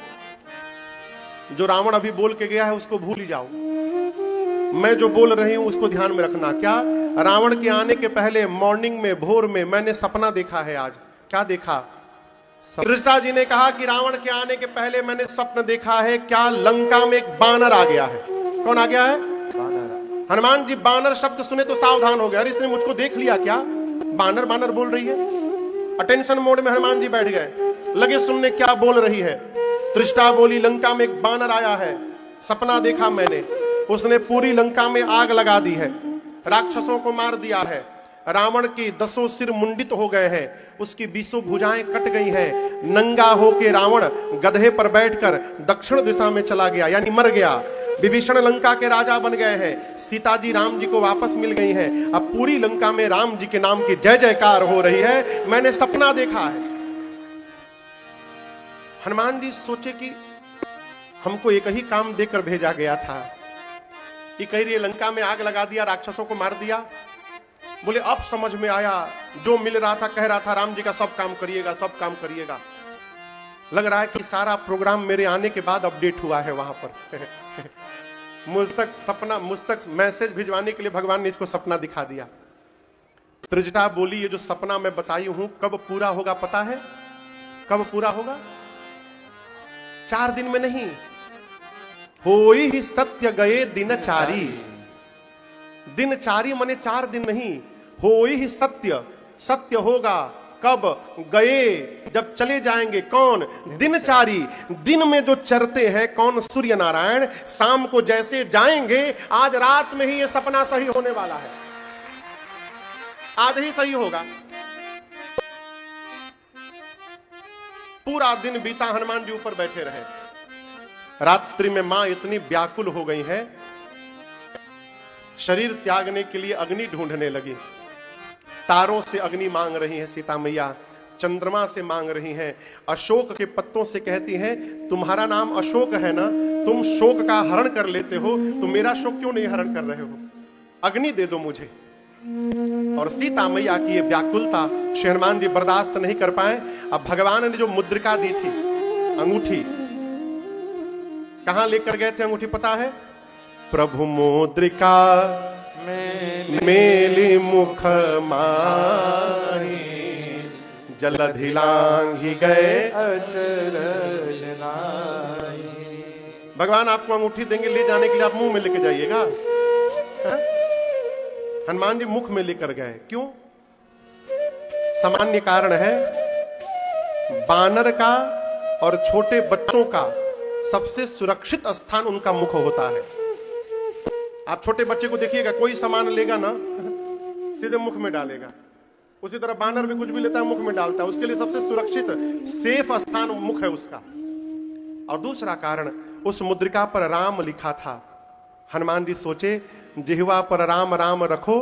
जो रावण अभी बोल के गया है उसको भूल ही जाओ, मैं जो बोल रही हूं उसको ध्यान में रखना। क्या? रावण के आने के पहले मॉर्निंग में, भोर में मैंने सपना देखा है। आज क्या देखा? त्रिजटा जी ने कहा कि रावण के आने के पहले मैंने स्वप्न देखा है। क्या? लंका में एक बानर आ गया है। कौन आ गया है? बानर। हनुमान जी बानर शब्द सुने तो सावधान हो गए, अरे इसने मुझको देख लिया क्या? बानर बानर बोल रही है। अटेंशन मोड में हनुमान जी बैठ गए, लगे सुनने क्या बोल रही है। त्रिजटा बोली लंका में एक बानर आया है, सपना देखा मैंने, उसने पूरी लंका में आग लगा दी है, राक्षसों को मार दिया है, रावण की 10 सिर मुंडित हो गए हैं, उसकी 20 भुजाएं कट गई हैं। नंगा होके रावण गधे पर बैठकर दक्षिण दिशा में चला गया, यानी मर गया। विभीषण लंका के राजा बन गए हैं, सीता जी राम जी को वापस मिल गई हैं। अब पूरी लंका में राम जी के नाम की जय जयकार हो रही है। मैंने सपना देखा है। हनुमान जी सोचे कि हमको एक ही काम देकर भेजा गया था कि कह रही है लंका में आग लगा दिया, राक्षसों को मार दिया। बोले अब समझ में आया, जो मिल रहा था कह रहा था राम जी का सब काम करिएगा, सब काम करिएगा। लग रहा है कि सारा प्रोग्राम मेरे आने के बाद अपडेट हुआ है वहां पर। मुझ तक मैसेज भिजवाने के लिए भगवान ने इसको सपना दिखा दिया। त्रिजटा बोली ये जो सपना मैं बताई हूं कब पूरा होगा पता है? कब पूरा होगा? 4 दिन में नहीं, होई ही सत्य गए दिनचारी। दिनचारी माने 4 दिन नहीं, होई ही सत्य, सत्य होगा कब? गए, जब चले जाएंगे। कौन? दिनचारी। दिन में जो चरते हैं कौन? सूर्य नारायण। शाम को जैसे जाएंगे, आज रात में ही ये सपना सही होने वाला है, आज ही सही होगा। पूरा दिन बीता, हनुमान जी ऊपर बैठे रहे। रात्रि में मां इतनी व्याकुल हो गई है, शरीर त्यागने के लिए अग्नि ढूंढने लगी। तारों से अग्नि मांग रही है सीता मैया, चंद्रमा से मांग रही हैं, अशोक के पत्तों से कहती हैं तुम्हारा नाम अशोक है ना, तुम शोक का हरण कर लेते हो, तो मेरा शोक क्यों नहीं हरण कर रहे हो? अग्नि दे दो मुझे। और सीता मैया की ये व्याकुलता श्री हनुमान जी बर्दाश्त नहीं कर पाए। अब भगवान ने जो मुद्रिका दी थी, अंगूठी, कहां लेकर गए थे अंगूठी पता है? प्रभु मुद्रिका मेली मुख माही, जलधि लांघि गए अचरज नाहि। भगवान आपको अंगूठी देंगे, ले जाने के लिए आप मुंह में लेके जाइएगा। हनुमान जी मुख में लेकर गए, क्यों? सामान्य कारण है, बानर का और छोटे बच्चों का सबसे सुरक्षित स्थान उनका मुख होता है। आप छोटे बच्चे को देखिएगा, कोई सामान लेगा ना सीधे मुख में डालेगा, उसी तरह बानर भी कुछ भी लेता है मुख में डालता है। उसके लिए सबसे सुरक्षित सेफ स्थान मुख है उसका। और दूसरा कारण, उस मुद्रिका पर राम लिखा था। हनुमान जी सोचे, जिह्वा पर राम राम रखो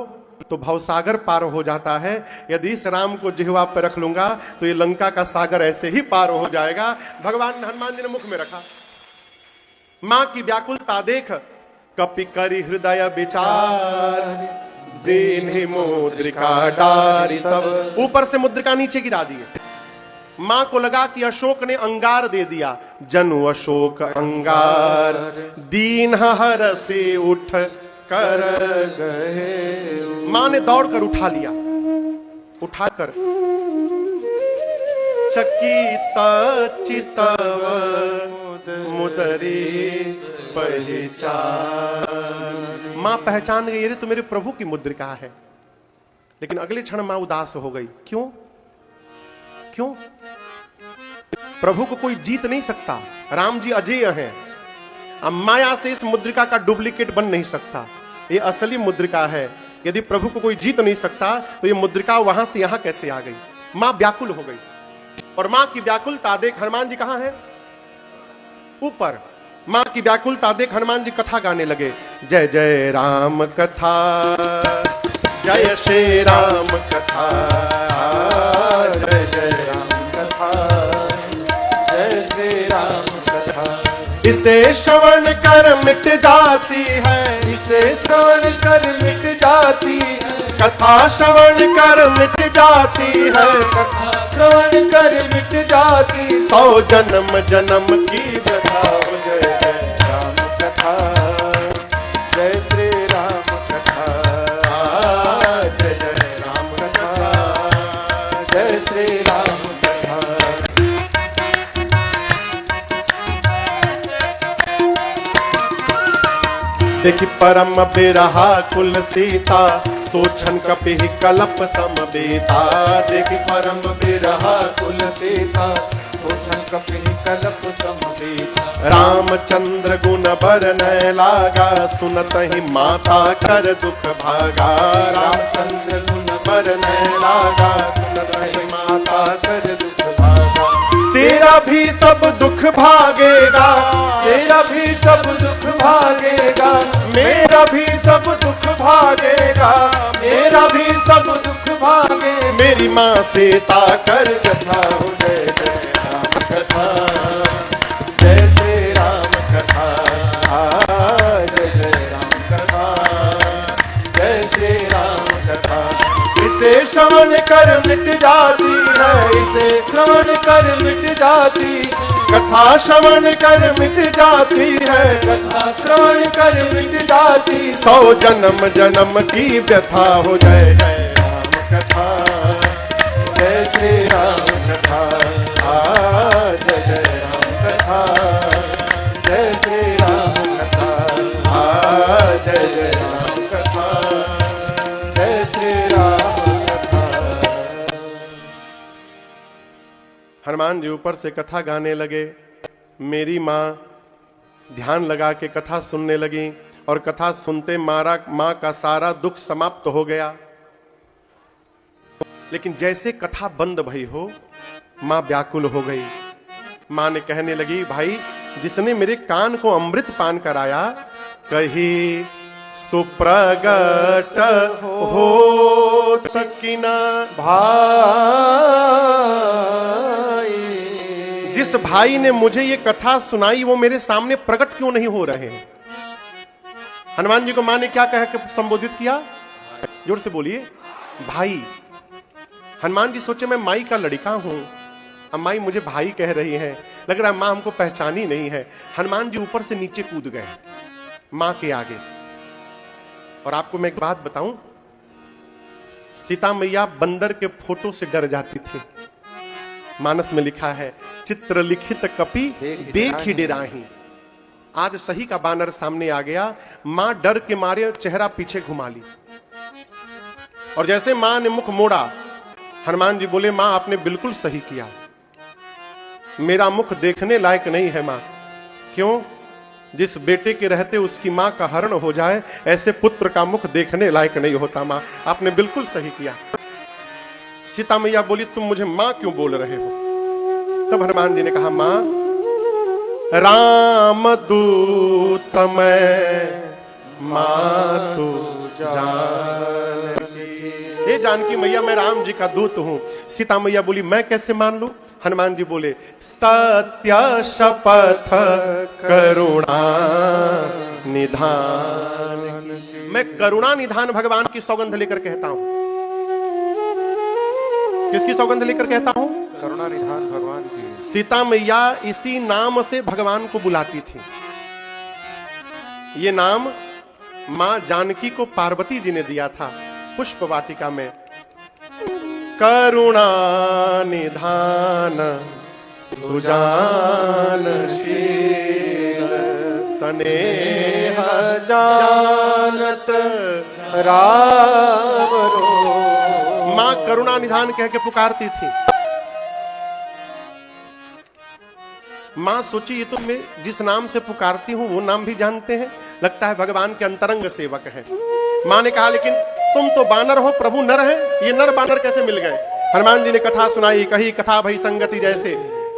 तो भवसागर पार हो जाता है, यदि इस राम को जिह्वा पर रख लूंगा तो ये लंका का सागर ऐसे ही पार हो जाएगा। भगवान हनुमान जी ने मुख में रखा। मां की व्याकुलता देख कपि करि हृदय विचार, दीन्हि मुद्रिका डारी। तब ऊपर से मुद्रिका नीचे गिरा दिए। मां को लगा कि अशोक ने अंगार दे दिया, जनु अशोक अंगार, दीन हर से उठ कर गए। मां ने दौड़कर उठा लिया, उठाकर चकित चितव मुदरी पहचान। मां पहचान गई, अरे तो मेरे प्रभु की मुद्रिका है। लेकिन अगले क्षण मां उदास हो गई। क्यों? क्यों? प्रभु को कोई जीत नहीं सकता, राम जी अजेय हैं। अब माया से इस मुद्रिका का डुप्लीकेट बन नहीं सकता, ये असली मुद्रिका है। यदि प्रभु को कोई जीत नहीं सकता तो ये मुद्रिका वहां से यहां कैसे आ गई? मां व्याकुल हो गई। और मां की व्याकुलता देख हनुमान जी कहां है? ऊपर। मां की व्याकुलता देख हनुमान जी कथा गाने लगे। जय जय राम कथा, जय श्री राम कथा, जय जय राम कथा, जय श्री राम कथा। इसे श्रवण कर मिट जाती है, इसे श्रवण कर मिट जाती है, कथा श्रवण कर मिट जाती है, कथा श्रवण कर मिट जाती। 100 जन्म जन्म की व्यथा हो। जय जय राम कथा, जय श्री राम कथा, जय जय राम कथा, जय श्री राम कथा। देखि परम बिरहा कुल सीता, सोचन कपि कलप समबेता। देखि परम बिरहा कुल सीता, सोचन कपि कलप समबेता। रामचंद्र गुण बरनय लागा, सुनत ही माता कर दुख भागा। रामचंद्र गुण बरनय लागा, सुनत ही माता कर दुख भागा। तेरा भी सब दुख भागेगा, तेरा भी सब दुख भागेगा, मेरा भी सब दुख भागेगा, मेरा भी सब दुख भागे। मेरी माँ सीता कर कथा हो। जय जय राम कथा, जय श्री राम कथा, जय जय राम कथा, जय श्री राम कथा। इसे श्रवण कर मिट जाती है, इसे श्रवण कर मिट जाती, कथा श्रवण कर मिट जाती है, कथा श्रवण कर मिट जाती। 100 जन्म जन्म की व्यथा हो। जय जय राम कथा, जय श्री राम कथा, जय जय राम कथा, जय श्री राम कथा, जय जय राम कथा, जय श्री राम कथा। हनुमान जी ऊपर से कथा गाने लगे। मेरी माँ ध्यान लगा के कथा सुनने लगी और कथा सुनते मां का सारा दुख समाप्त हो गया। लेकिन जैसे कथा बंद भई हो, मां व्याकुल हो गई। मां ने कहने लगी, भाई जिसने मेरे कान को अमृत पान कराया, कही सुप्रगट हो तकिना भाई। जिस भाई ने मुझे ये कथा सुनाई वो मेरे सामने प्रकट क्यों नहीं हो रहे हैं? हनुमान जी को मां ने क्या कह के संबोधित किया? जोर से बोलिए, भाई। हनुमान जी सोचे मैं माई का लड़का हूं, अब माई मुझे भाई कह रही है, लग रहा है मां हमको पहचानी नहीं है। हनुमान जी ऊपर से नीचे कूद गए मां के आगे। और आपको मैं एक बात बताऊं, सीता मैया बंदर के फोटो से डर जाती थी। मानस में लिखा है, चित्र लिखित कपि देख डेराही। आज सही का बानर सामने आ गया, मां डर के मारे चेहरा पीछे घुमा ली। और जैसे मां ने मुख मोड़ा, हनुमान जी बोले, मां आपने बिल्कुल सही किया, मेरा मुख देखने लायक नहीं है मां। क्यों? जिस बेटे के रहते उसकी मां का हरण हो जाए, ऐसे पुत्र का मुख देखने लायक नहीं होता मां, आपने बिल्कुल सही किया। सीता मैया बोली, तुम मुझे मां क्यों बोल रहे हो? तब हनुमान जी ने कहा, मां राम दूत मैं मातु जानकी। हे जानकी मैया, मैं राम जी का दूत हूं। सीता मैया बोली, मैं कैसे मान लूं? हनुमान जी बोले, सत्य शपथ करुणा निधान। मैं करुणा निधान भगवान की सौगंध लेकर कहता हूं। किसकी सौगंध लेकर कहता हूं? करुणा निधान भगवान की। सीता मैया इसी नाम से भगवान को बुलाती थी। ये नाम मां जानकी को पार्वती जी ने दिया था पुष्प वाटिका में। करुणा निधान सुजानशील स्नेह जानत राम रो। मां करुणा निधान कह के पुकारती थी। मां सोची, ये तो मैं जिस नाम से पुकारती हूं वो नाम भी जानते हैं, लगता है भगवान के अंतरंग सेवक हैं। मां ने कहा, लेकिन तुम तो बानर हो, प्रभु नर है, ये नर बानर कैसे मिल गए? हनुमान जी ने कथा सुनाई, कही कथा भई संगति जैसे।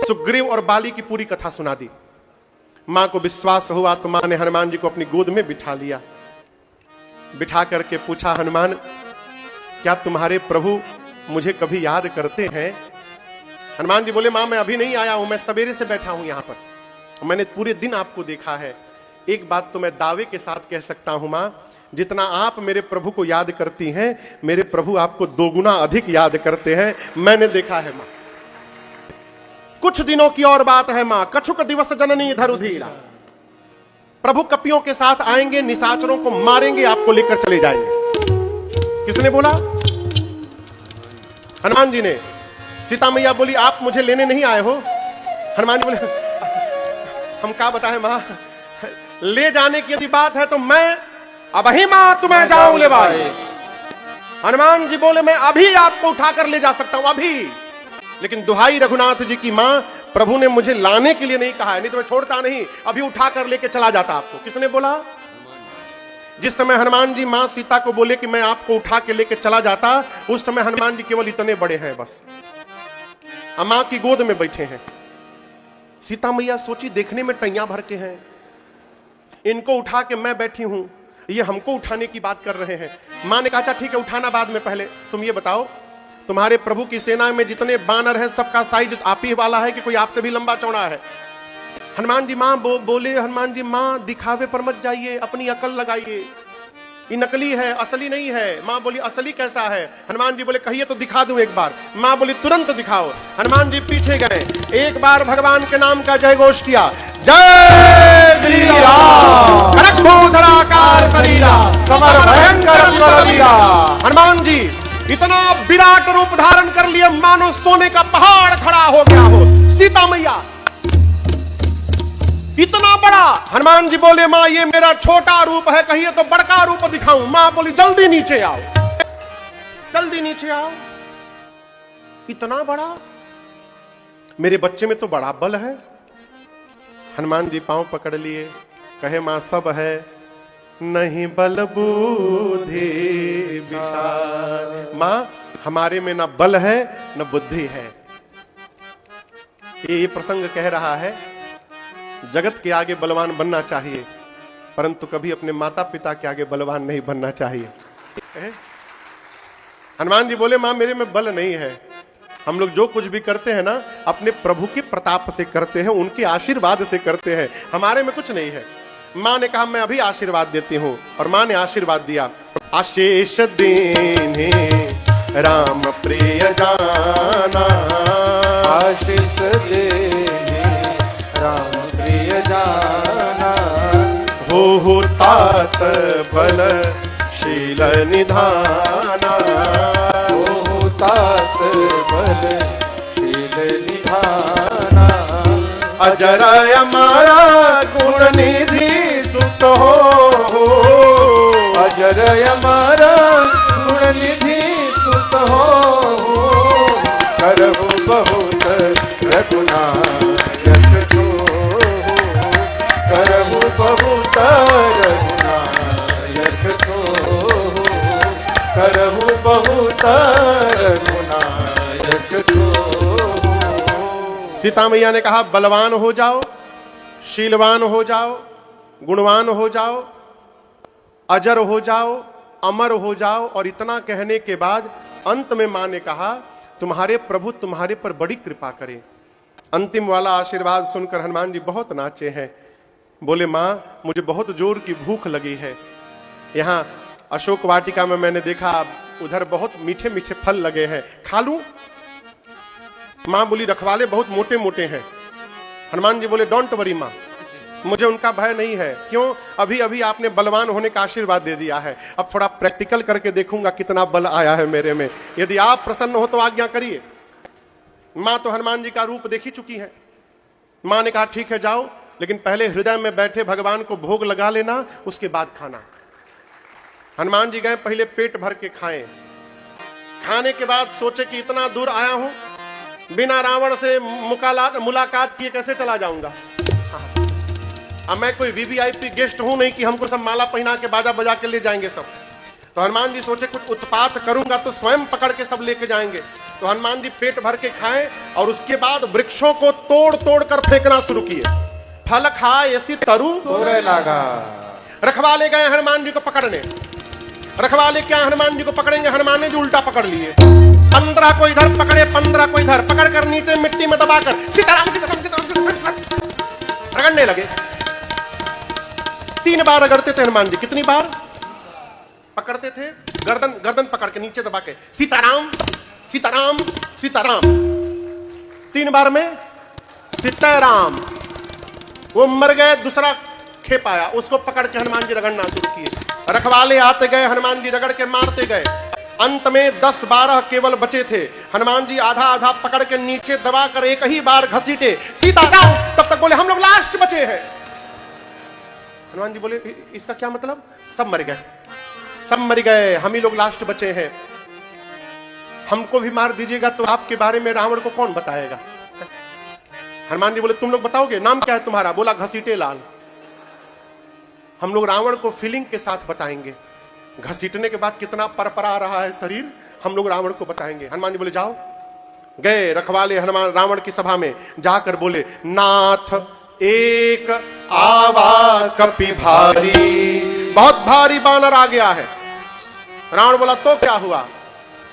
सुग्रीव और बाली की पूरी कथा सुना दी। मां को विश्वास हुआ तो मां ने हनुमान जी को अपनी गोद में बिठा लिया। बिठा करके पूछा, हनुमान क्या तुम्हारे प्रभु मुझे कभी याद करते हैं? हनुमान जी बोले, मां मैं अभी नहीं आया हूं, मैं सवेरे से बैठा हूं यहां पर, मैंने पूरे दिन आपको देखा है। एक बात तो मैं दावे के साथ कह सकता हूं मां, जितना आप मेरे प्रभु को याद करती हैं, मेरे प्रभु आपको दोगुना अधिक याद करते हैं, मैंने देखा है मां। कुछ दिनों की और बात है मां, कछुक दिवस जननी धरुधीरा। प्रभु कपियों के साथ आएंगे, निशाचरों को मारेंगे, आपको लेकर चले जाएंगे। किसने बोला? हनुमान जी ने। सीता मैया बोली, आप मुझे लेने नहीं आए हो? हनुमान जी बोले, हम क्या बताएं मां, ले जाने की यदि बात है तो मैं अभी मां तुम्हें जाऊं ले भाई। हनुमान जी बोले, मैं अभी आपको उठाकर ले जा सकता हूं, अभी, लेकिन दुहाई रघुनाथ जी की मां, प्रभु ने मुझे लाने के लिए नहीं कहा है, नहीं तो मैं छोड़ता नहीं, अभी उठाकर लेके चला जाता आपको। किसने बोला? जिस समय हनुमान जी मां सीता को बोले कि मैं आपको उठा के लेके चला जाता, उस समय हनुमान जी केवल इतने बड़े हैं, बस मां की गोद में बैठे हैं। सीता मैया सोची, देखने में टैया भर के हैं, इनको उठा के मैं बैठी हूं, ये हमको उठाने की बात कर रहे हैं। मां ने कहा, अच्छा ठीक है, उठाना बाद में, पहले तुम ये बताओ, तुम्हारे प्रभु की सेना में जितने बानर हैं सबका साइज आप ही वाला है कि कोई आपसे भी लंबा चौड़ा है? हनुमान जी मां बोले, हनुमान जी मां दिखावे पर मत जाइए, अपनी अकल लगाइए, ये नकली है, असली नहीं है। मां बोली, असली कैसा है? हनुमान जी बोले, कहिए तो दिखा दूं एक बार। मां बोली, तुरंत दिखाओ। हनुमान जी पीछे गए, एक बार भगवान के नाम का जय घोष किया, जय श्री राम। खड़गभूधराकार शरीरा समर भयंकर बलवीरा। हनुमान जी इतना विराट रूप धारण कर लिए, मानो सोने का पहाड़ खड़ा हो गया हो। सीता मैया इतना बड़ा। हनुमान जी बोले, मां ये मेरा छोटा रूप है, कहिए तो बड़का रूप दिखाऊं। मां बोली, जल्दी नीचे आओ, जल्दी नीचे आओ। इतना बड़ा, मेरे बच्चे में तो बड़ा बल है। हनुमान जी पांव पकड़ लिए, कहे, मां सब है, नहीं बल बुद्धि विशाल। मां हमारे में ना बल है न बुद्धि है। ये प्रसंग कह रहा है, जगत के आगे बलवान बनना चाहिए, परंतु कभी अपने माता पिता के आगे बलवान नहीं बनना चाहिए। हनुमान जी बोले, मां मेरे में बल नहीं है, हम लोग जो कुछ भी करते हैं ना, अपने प्रभु के प्रताप से करते हैं, उनके आशीर्वाद से करते हैं, हमारे में कुछ नहीं है। मां ने कहा, मैं अभी आशीर्वाद देती हूं, और मां ने आशीर्वाद दिया। आशीष दीने राम प्रिय जाना, आशीष देने राम प्रिय जाना, हो तात बल शील निधाना, हो तात बल शील निधाना, अजर हमारा गुण निधि सुत हो, अजर हमारा गुण निधि सुत हो, करहु बहुत रघुनायक को, करहु बहुत रघुनायक को, करहु बहुत रघुनायक को। सीता मैया ने कहा बलवान हो जाओ, शीलवान हो जाओ, गुणवान हो जाओ, अजर हो जाओ, अमर हो जाओ। और इतना कहने के बाद अंत में मां ने कहा तुम्हारे प्रभु तुम्हारे पर बड़ी कृपा करें। अंतिम वाला आशीर्वाद सुनकर हनुमान जी बहुत नाचे हैं। बोले मां मुझे बहुत जोर की भूख लगी है। यहां अशोक वाटिका में मैंने देखा उधर बहुत मीठे मीठे फल लगे हैं, खा लूं? मां बोली रखवाले बहुत मोटे मोटे हैं। हनुमान जी बोले डोंट वरी मां, मुझे उनका भय नहीं है। क्यों? अभी अभी आपने बलवान होने का आशीर्वाद दे दिया है, अब थोड़ा प्रैक्टिकल करके देखूंगा कितना बल आया है मेरे में। यदि आप प्रसन्न हो तो आज्ञा करिए। मां तो हनुमान जी का रूप देख ही चुकी है। मां ने कहा ठीक है जाओ, लेकिन पहले हृदय में बैठे भगवान को भोग लगा लेना, उसके बाद खाना। हनुमान जी गए, पहले पेट भर के खाएं। खाने के बाद सोचे कि इतना दूर आया हूं, बिना रावण से मुलाकात किए कैसे चला जाऊंगा। अब मैं कोई वीवीआईपी गेस्ट हूं नहीं कि हमको सब माला पहना के बाजा बजा के ले जाएंगे सब। तो हनुमान जी सोचे कुछ उत्पात करूंगा तो स्वयं पकड़ के सब लेके जाएंगे। तो हनुमान जी पेट भर के खाएं और उसके बाद वृक्षों को तोड़ तोड़ कर फेंकना शुरू किए। फल खाए ऐसी तरु तोरे लागा। रखवाले गए हनुमान जी को पकड़ने। रखवाले क्या हनुमान जी को पकड़ेंगे? हनुमान ने जी उल्टा पकड़ लिए। 15 को इधर पकड़े, 15 को इधर पकड़ कर नीचे मिट्टी में दबाकर सीताराम सीताराम सीताराम रगड़ने लगे। 3 बार रगड़ते थे हनुमान जी। कितनी बार पकड़ते थे? गर्दन गर्दन पकड़ के नीचे दबा के सीताराम सीताराम सीताराम। 3 बार में सीताराम। वो मर गए, दूसरा खेप आया, उसको पकड़ के हनुमान जी रगड़ना शुरू किए। रखवाले आते गए, हनुमान जी रगड़ के मारते गए। अंत में 10-12 केवल बचे थे। हनुमान जी आधा आधा पकड़ के नीचे दबाकर एक ही बार घसीटे सीताराम। तब तक बोले हम लोग लास्ट बचे हैं। हनुमान जी बोले इसका क्या मतलब? सब मर गए, सब मर गए, हम ही लोग लास्ट बचे हैं। हमको भी मार दीजिएगा तो आपके बारे में रावण को कौन बताएगा? हनुमान जी बोले तुम लोग बताओगे? नाम क्या है तुम्हारा? बोला घसीटे लाल। हम लोग रावण को फीलिंग के साथ बताएंगे। घसीटने के बाद कितना परपरा रहा है शरीर, हम लोग रावण को बताएंगे। हनुमान जी बोले जाओ। गए रखवाले हनुमान रावण की सभा में जाकर बोले नाथ एक आवा कपि भारी। बहुत भारी बानर आ गया है। रावण बोला तो क्या हुआ?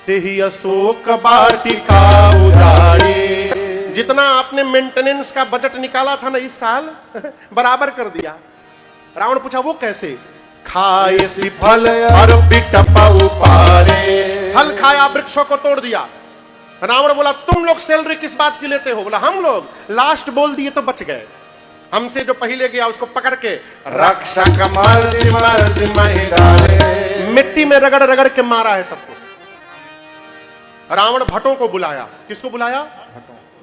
तेहि अशोक वाटिका उजाड़ी। जितना आपने मेंटेनेंस का बजट निकाला था ना इस साल बराबर कर दिया। रावण पूछा वो कैसे? खाए सी फल और बिटपाऊ पारे। फल खाया, वृक्षों को तोड़ दिया। रावण बोला तुम लोग सैलरी किस बात की लेते हो? बोला हम लोग लास्ट बोल दिए तो बच गए। हमसे जो पहले गया उसको पकड़ के रक्षक मर्द मर्द महिलाए मिट्टी में रगड़ रगड़ के मारा है सबको। रावण भट्टों को बुलाया। किसको बुलाया?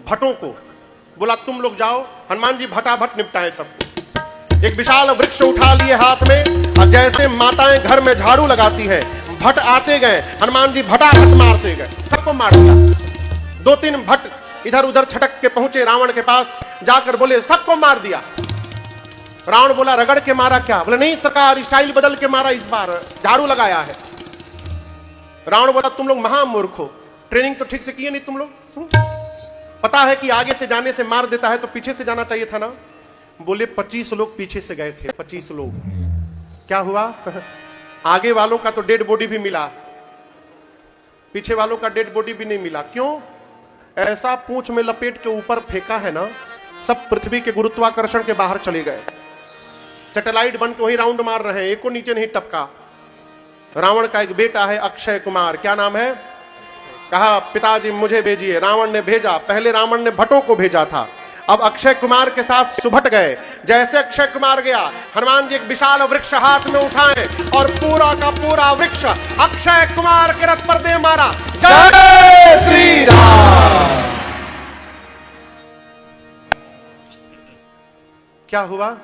भट्टों को। बोला तुम लोग जाओ। हनुमान जी भटाभट निपटाए सबको। एक विशाल वृक्ष उठा लिए हाथ में और जैसे माताएं घर में झाड़ू लगाती हैं, भट्ट आते गए, हनुमान जी भटाभट मारते गए, सबको मार दिया। 2-3 भट्ट इधर उधर छटक के पहुंचे रावण के पास, जाकर बोले सबको मार दिया। रावण बोला रगड़ के मारा क्या? बोले नहीं सरकार, स्टाइल बदल के मारा, इस बार झाड़ू लगाया है। रावण बोला तुम लोग महामूर्ख हो, ट्रेनिंग तो ठीक से किए नहीं तुम लोग। पता है कि आगे से जाने से मार देता है तो पीछे से जाना चाहिए था ना। बोले 25 लोग पीछे से गए थे, 25 लोग। क्या हुआ? आगे वालों का तो डेड बॉडी भी मिला, पीछे वालों का डेड बॉडी भी नहीं मिला। क्यों? ऐसा पूंछ में लपेट के ऊपर फेंका है ना, सब पृथ्वी के गुरुत्वाकर्षण के बाहर चले गए। सैटेलाइट बन के वही राउंड मार रहे हैं, एको नीचे नहीं टपका। रावण का एक बेटा है अक्षय कुमार, क्या नाम है? कहा पिताजी मुझे भेजिए। रावण ने भेजा। पहले रावण ने भट्टों को भेजा था, अब अक्षय कुमार के साथ सुभट गए। जैसे अक्षय कुमार गया, हनुमान जी एक विशाल वृक्ष हाथ में उठाए और पूरा का पूरा वृक्ष अक्षय कुमार के रथ पर दे मारा। जय श्री राम। क्या हुआ?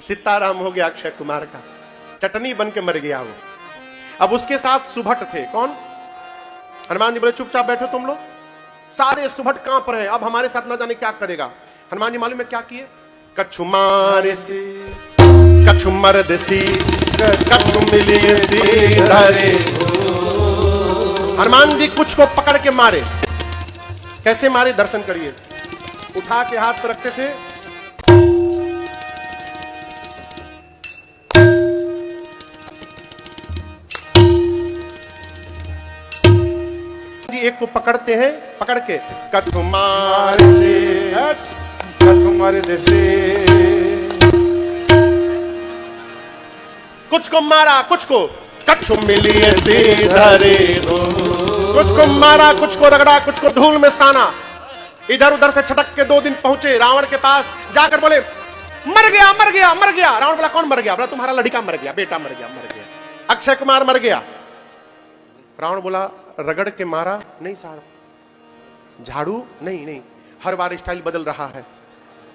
सीताराम हो गया अक्षय कुमार का, चटनी बन के मर गया वो। अब उसके साथ सुभट थे। कौन? हनुमान जी बोले चुपचाप बैठो तुम लोग। सारे सुभट कांप रहे, अब हमारे साथ ना जाने क्या करेगा। हनुमान जी मालूम है क्या किए? कछु मारे से कछु मर्द सी कछु मिलिए सी धरे। हनुमान जी कुछ को पकड़ के मारे। कैसे मारे दर्शन करिए। उठा के हाथ पर रखते थे, एक को पकड़ते हैं, पकड़ के कछु मार से कछु मर्द से कुछ को मारा, कुछ को कछु मिलिए से धरे दो। कुछ को मारा, कुछ को रगड़ा, कुछ को धूल में साना। इधर उधर से छटक के 2 दिन पहुंचे रावण के पास, जाकर बोले मर गया मर गया मर गया। रावण बोला कौन मर गया? बोला तुम्हारा लड़का मर गया, बेटा मर गया, मर गया, अक्षय कुमार मर गया। रावण बोला रगड़ के मारा? नहीं साहब। झाड़ू? नहीं नहीं, हर बार स्टाइल बदल रहा है।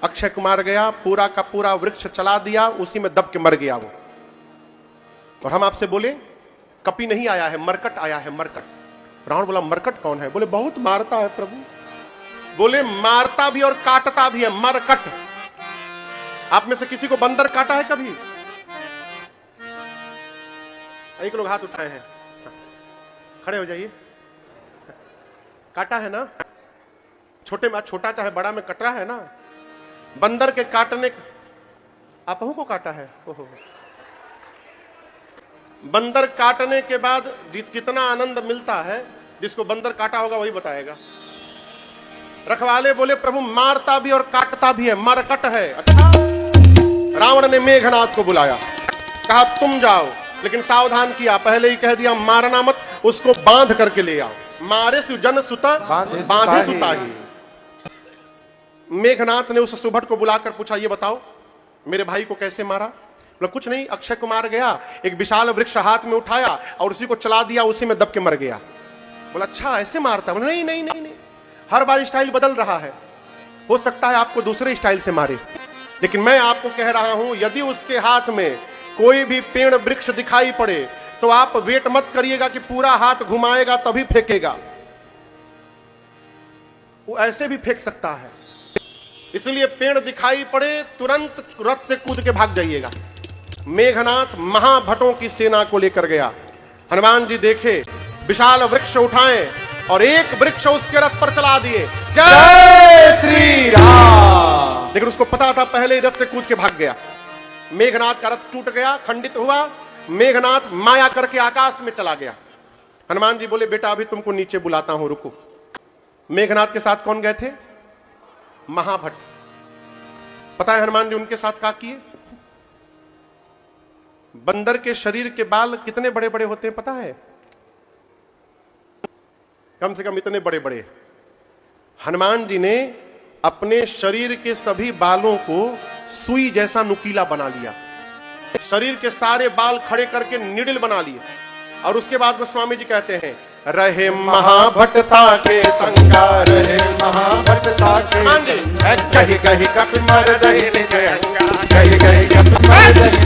अक्षय कुमार गया, पूरा का पूरा वृक्ष चला दिया, उसी में दब के मर गया वो। और हम आपसे बोले कपि नहीं आया है, मरकट आया है, मरकट। रावण बोला मरकट कौन है? बोले बहुत मारता है प्रभु। बोले मारता भी और काटता भी है, मरकट। आप में से किसी को बंदर काटा है कभी? एक लोग हाथ उठाए हैं, खड़े हो जाइए। काटा है ना? छोटे में छोटा चाहे बड़ा में कट रहा है ना। बंदर के काटने आप को काटा है? ओहो। बंदर काटने के बाद कितना आनंद मिलता है, जिसको बंदर काटा होगा वही बताएगा। रखवाले बोले प्रभु मारता भी और काटता भी है, मरकट है। अच्छा। रावण ने मेघनाथ को बुलाया, कहा तुम जाओ, लेकिन सावधान किया, पहले ही कह दिया मारना मत, उसको बांध करके ले आओ। मारे सुजन सुता बांधे सुता ही। मेघनाथ ने उस सुभट को बुलाकर पूछा ये बताओ मेरे भाई को कैसे मारा? बोला कुछ नहीं, अक्षय कुमार गया, एक विशाल वृक्ष हाथ में उठाया और उसी को चला दिया, उसी में दब के मर गया। बोला अच्छा ऐसे मारता? बोला नहीं नहीं नहीं नहीं, हर बार स्टाइल बदल रहा है, हो सकता है आपको दूसरे स्टाइल से मारे, लेकिन मैं आपको कह रहा हूं यदि उसके हाथ में कोई भी पेड़ वृक्ष दिखाई पड़े तो आप वेट मत करिएगा कि पूरा हाथ घुमाएगा तभी फेंकेगा, वो ऐसे भी फेंक सकता है। इसलिए पेड़ दिखाई पड़े तुरंत रथ से कूद के भाग जाइएगा। मेघनाथ महाभटों की सेना को लेकर गया। हनुमान जी देखे विशाल वृक्ष उठाए और एक वृक्ष उसके रथ पर चला दिए। जय श्री राम। लेकिन उसको पता था पहले रथ से कूद के भाग गया। मेघनाथ का रथ टूट गया, खंडित हुआ। मेघनाथ माया करके आकाश में चला गया। हनुमान जी बोले बेटा अभी तुमको नीचे बुलाता हूं, रुको। मेघनाथ के साथ कौन गए थे? महाभट। पता है हनुमान जी उनके साथ क्या किए? बंदर के शरीर के बाल कितने बड़े बड़े होते हैं पता है? कम से कम इतने बड़े बड़े। हनुमान जी ने अपने शरीर के सभी बालों को सुई जैसा नुकीला बना लिया, शरीर के सारे बाल खड़े करके निडिल बना लिए। और उसके बाद गोस्वामी जी कहते हैं रहे महाभटता के संगा, रहे महाभटता के कही कही कपि मर दही निज अंगा, कही कही कपि मर दही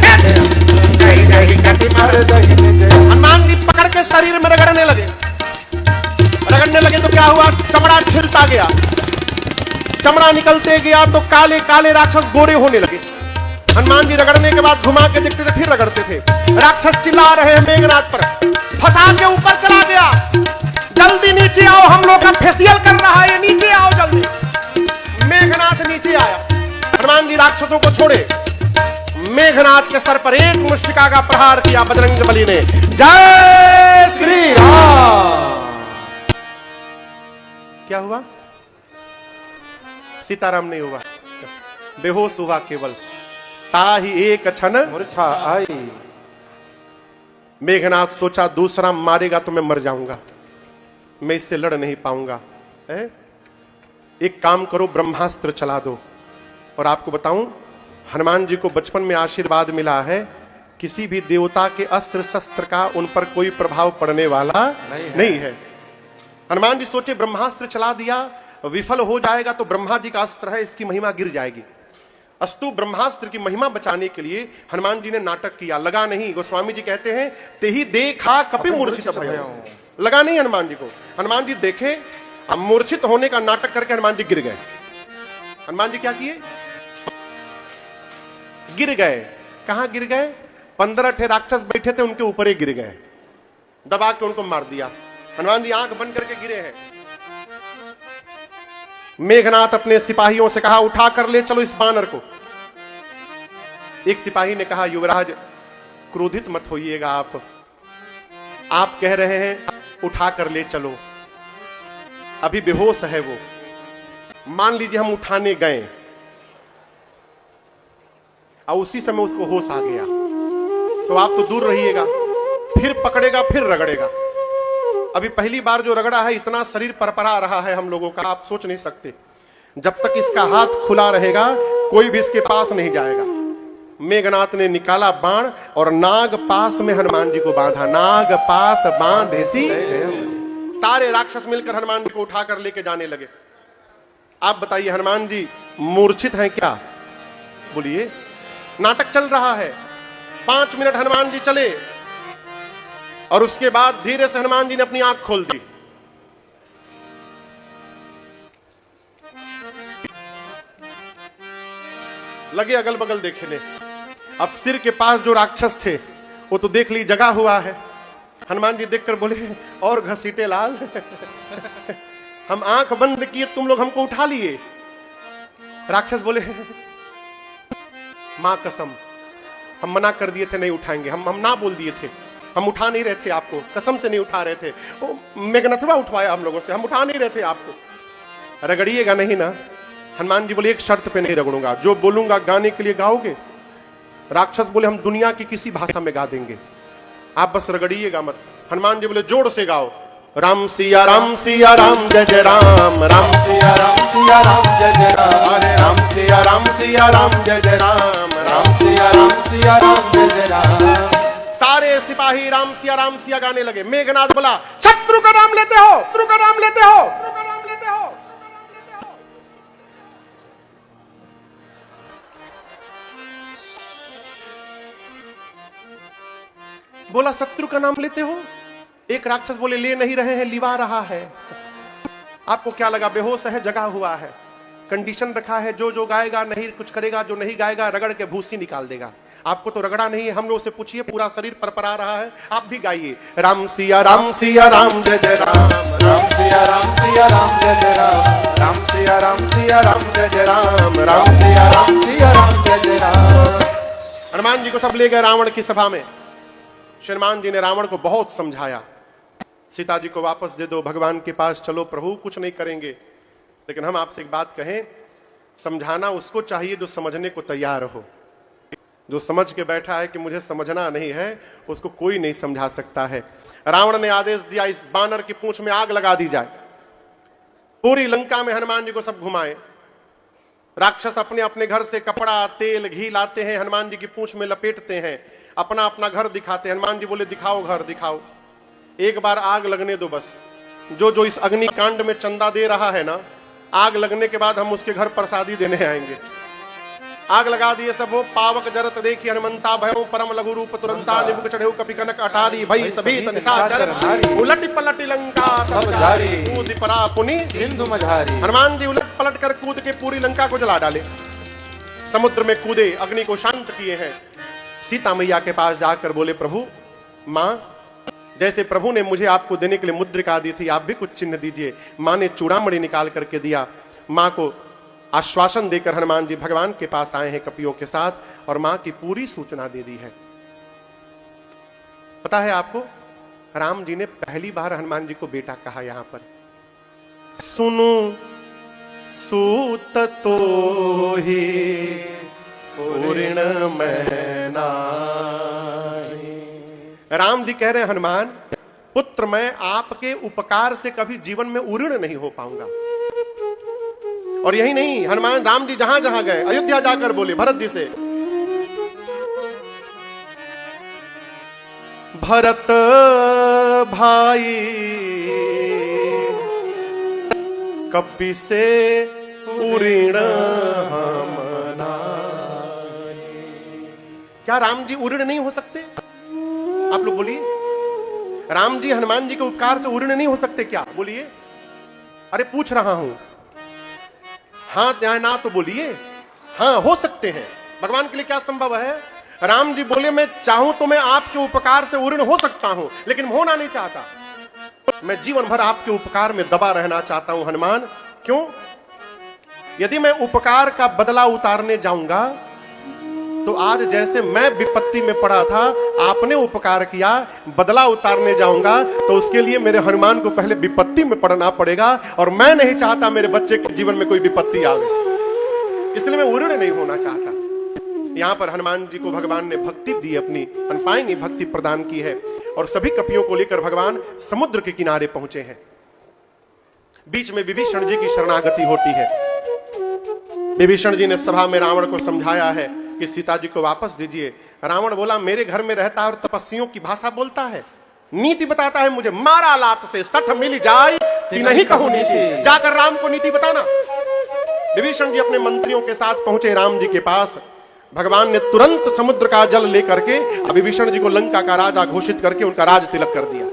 कही कही कपि मर दही निज। हनुमान जी पकड़ के शरीर में रगड़ने लगे। रगड़ने लगे तो क्या हुआ? चमड़ा छिलता गया। चमड़ा निकलते गया तो काले काले राक्षस गोरे होने लगे। हनुमान जी रगड़ने के बाद घुमा के देखते थे, फिर रगड़ते थे। राक्षस चिल्ला रहे हैं मेघनाथ पर, फंसा के ऊपर चला गया। जल्दी नीचे आओ, हम लोग का फेशियल कर रहा है, नीचे आओ जल्दी। मेघनाथ नीचे आया। हनुमान जी राक्षसों को छोड़े, मेघनाथ के सर पर एक मुष्टिका का प्रहार किया बजरंगबली ने। जय श्री राम। क्या हुआ? सीताराम नहीं हुआ, बेहोश हुआ केवल। ताही एक क्षण मूर्छा आई। मेघनाथ सोचा दूसरा मारेगा तो मैं मर जाऊंगा, मैं इससे लड़ नहीं पाऊंगा। एक काम करो, ब्रह्मास्त्र चला दो। और आपको बताऊं, हनुमान जी को बचपन में आशीर्वाद मिला है, किसी भी देवता के अस्त्र शस्त्र का उन पर कोई प्रभाव पड़ने वाला नहीं है। हनुमान जी सोचे ब्रह्मास्त्र चला दिया, विफल हो जाएगा तो ब्रह्मा जी का अस्त्र है, इसकी महिमा गिर जाएगी। अस्तु ब्रह्मास्त्र की महिमा बचाने के लिए हनुमान जी ने नाटक किया, लगा नहीं। गोस्वामी जी कहते हैं तेही देखा कपि मूर्छित भयो, लगा नहीं हनुमान जी को। हनुमान जी देखे, अब मूर्छित होने का नाटक करके हनुमान जी गिर गए। हनुमान जी क्या किए? गिर गए। कहां गिर गए? 15 ठे राक्षस बैठे थे, उनके ऊपर ही गिर गए, दबा के उनको मार दिया। हनुमान जी आंख बंद करके गिरे हैं। मेघनाथ अपने सिपाहियों से कहा उठा कर ले चलो इस बानर को। एक सिपाही ने कहा युवराज क्रोधित मत होइएगा, आप कह रहे हैं उठा कर ले चलो, अभी बेहोश है वो। मान लीजिए हम उठाने गए और उसी समय उसको होश आ गया, तो आप तो दूर रहिएगा, फिर पकड़ेगा फिर रगड़ेगा। अभी पहली बार जो रगड़ा है, इतना शरीर परपरा रहा है हम लोगों का, आप सोच नहीं सकते। जब तक इसका हाथ खुला रहेगा कोई भी इसके पास नहीं जाएगा। मेघनाथ ने निकाला बाण और नाग पास में हनुमान जी को बांधा। नाग पास बांधे सी, सारे राक्षस मिलकर हनुमान जी को उठाकर लेके जाने लगे। आप बताइए हनुमान जी मूर्छित हैं क्या? बोलिए, नाटक चल रहा है। 5 मिनट हनुमान जी चले और उसके बाद धीरे से हनुमान जी ने अपनी आंख खोल दी। लगे अगल बगल देखने। अब सिर के पास जो राक्षस थे वो तो देख ली जगा हुआ है। हनुमान जी देखकर बोले और घसीटे लाल हम आंख बंद किए, तुम लोग हमको उठा लिए। राक्षस बोले मां कसम, हम मना कर दिए थे नहीं उठाएंगे, हम ना बोल दिए थे, हम उठा नहीं रहे थे आपको, कसम से नहीं उठा रहे थे। वो मेघनाथवा उठवाया हम लोगों से, हम उठा नहीं रहे थे आपको। रगड़िएगा नहीं ना? हनुमान जी बोले एक शर्त पे नहीं रगड़ूंगा, जो बोलूंगा गाने के लिए गाओगे? राक्षस बोले हम दुनिया की किसी भाषा में गा देंगे, आप बस रगड़िएगा मत। हनुमान जी बोले जोर से गाओ, राम सिया राम सिया राम जय जय राम, राम सिया राम सिया राम जय जय राम, अरे राम सिया राम सिया राम जय जय राम, राम सिया राम सिया राम जय जय राम। सारे सिपाही राम सिया गाने लगे। मेघनाथ बोला शत्रु का नाम लेते हो, शत्रु का नाम लेते हो, शत्रु का नाम लेते हो। बोला शत्रु का नाम लेते हो? एक राक्षस बोले ले नहीं रहे हैं, लिवा रहा है। आपको क्या लगा? बेहोश है, जगा हुआ है, कंडीशन रखा है, जो जो गाएगा नहीं कुछ करेगा, जो नहीं गाएगा रगड़ के भूसी निकाल देगा। आपको तो रगड़ा नहीं है, हम लोग से पूछिए, पूरा शरीर परपरा रहा है। आप भी गाइए राम सिया राम जय जय राम, राम सिया राम जय जय राम, राम सिया राम जय जय राम, राम सिया राम जय जय राम। हनुमान जी को सब ले गए रावण की सभा में। हनुमान जी ने रावण को बहुत समझाया, सीता जी को वापस दे दो, भगवान के पास चलो, प्रभु कुछ नहीं करेंगे। लेकिन हम आपसे एक बात कहें, समझाना उसको चाहिए जो समझने को तैयार हो। जो समझ के बैठा है कि मुझे समझना नहीं है, उसको कोई नहीं समझा सकता है। रावण ने आदेश दिया इस बानर की पूंछ में आग लगा दी जाए। पूरी लंका में हनुमान जी को सब घुमाए। राक्षस अपने अपने घर से कपड़ा तेल घी लाते हैं, हनुमान जी की पूंछ में लपेटते हैं, अपना अपना घर दिखाते हैं। हनुमान जी बोले दिखाओ घर दिखाओ, एक बार आग लगने दो बस। जो जो इस अग्निकांड में चंदा दे रहा है ना, आग लगने के बाद हम उसके घर प्रसादी देने आएंगे। आग लगा दिए सब। वो पावक जरत देखी हनुमंता भयो, परम लघु रूप तुरंता, निमुख चढ़ेउ कपि कनक अटारी, भई सभी निशाचर उलट पलट लंका सब जारी, कूद परा पुनि सिंधु मझारी। हनुमान जी उलट पलट कर कूद के पूरी लंका को जला डाले, समुद्र में कूदे, अग्नि को शांत किए हैं। सीता मैया के पास जाकर बोले प्रभु, मां जैसे प्रभु ने मुझे आपको देने के लिए मुद्रिका दी थी, आप भी कुछ चिन्ह दीजिए। मां ने चूड़ामणि निकाल करके दिया। मां को आश्वासन देकर हनुमान जी भगवान के पास आए हैं कपियों के साथ, और मां की पूरी सूचना दे दी है। पता है आपको, राम जी ने पहली बार हनुमान जी को बेटा कहा। यहां पर सुनो सूत तो ही ऋण में नाहि, राम जी कह रहे हैं हनुमान पुत्र, मैं आपके उपकार से कभी जीवन में उऋण नहीं हो पाऊंगा। और यही नहीं, हनुमान राम जी जहां जहां गए, अयोध्या जाकर बोले भरत जी से, भरत भाई कपि से उऋण हम नाहि। क्या राम जी उऋण नहीं हो सकते? आप लोग बोलिए, राम जी हनुमान जी के उपकार से उऋण नहीं हो सकते क्या? बोलिए। अरे पूछ रहा हूं, हाँ या ना तो बोलिए। हाँ हो सकते हैं, भगवान के लिए क्या संभव है? राम जी बोले मैं चाहूं तो मैं आपके उपकार से उऋण हो सकता हूं, लेकिन होना नहीं चाहता। मैं जीवन भर आपके उपकार में दबा रहना चाहता हूं हनुमान। क्यों? यदि मैं उपकार का बदला उतारने जाऊंगा तो आज जैसे मैं विपत्ति में पड़ा था, आपने उपकार किया, बदला उतारने जाऊंगा तो उसके लिए मेरे हनुमान को पहले विपत्ति में पड़ना पड़ेगा, और मैं नहीं चाहता मेरे बच्चे के जीवन में कोई विपत्ति आवे, इसलिए मैं उऋण नहीं होना चाहता। यहां पर हनुमान जी को भगवान ने भक्ति दी, अपनी अनपाएंगी भक्ति प्रदान की है, और सभी कपियों को लेकर भगवान समुद्र के किनारे पहुंचे हैं। बीच में विभीषण जी की शरणागति होती है। विभीषण जी ने सभा में रावण को समझाया है कि सीता जी को वापस दीजिए। रावण बोला मेरे घर में रहता है और तपस्वियों की भाषा बोलता है, नीति बताता है मुझे, मारा लात से 60 मिल जाए कि नहीं कहूं नीति, जाकर राम को नीति बताना। विभीषण जी अपने मंत्रियों के साथ पहुंचे राम जी के पास। भगवान ने तुरंत समुद्र का जल लेकर के विभीषण जी को लंका का राजा घोषित करके उनका राज तिलक कर दिया।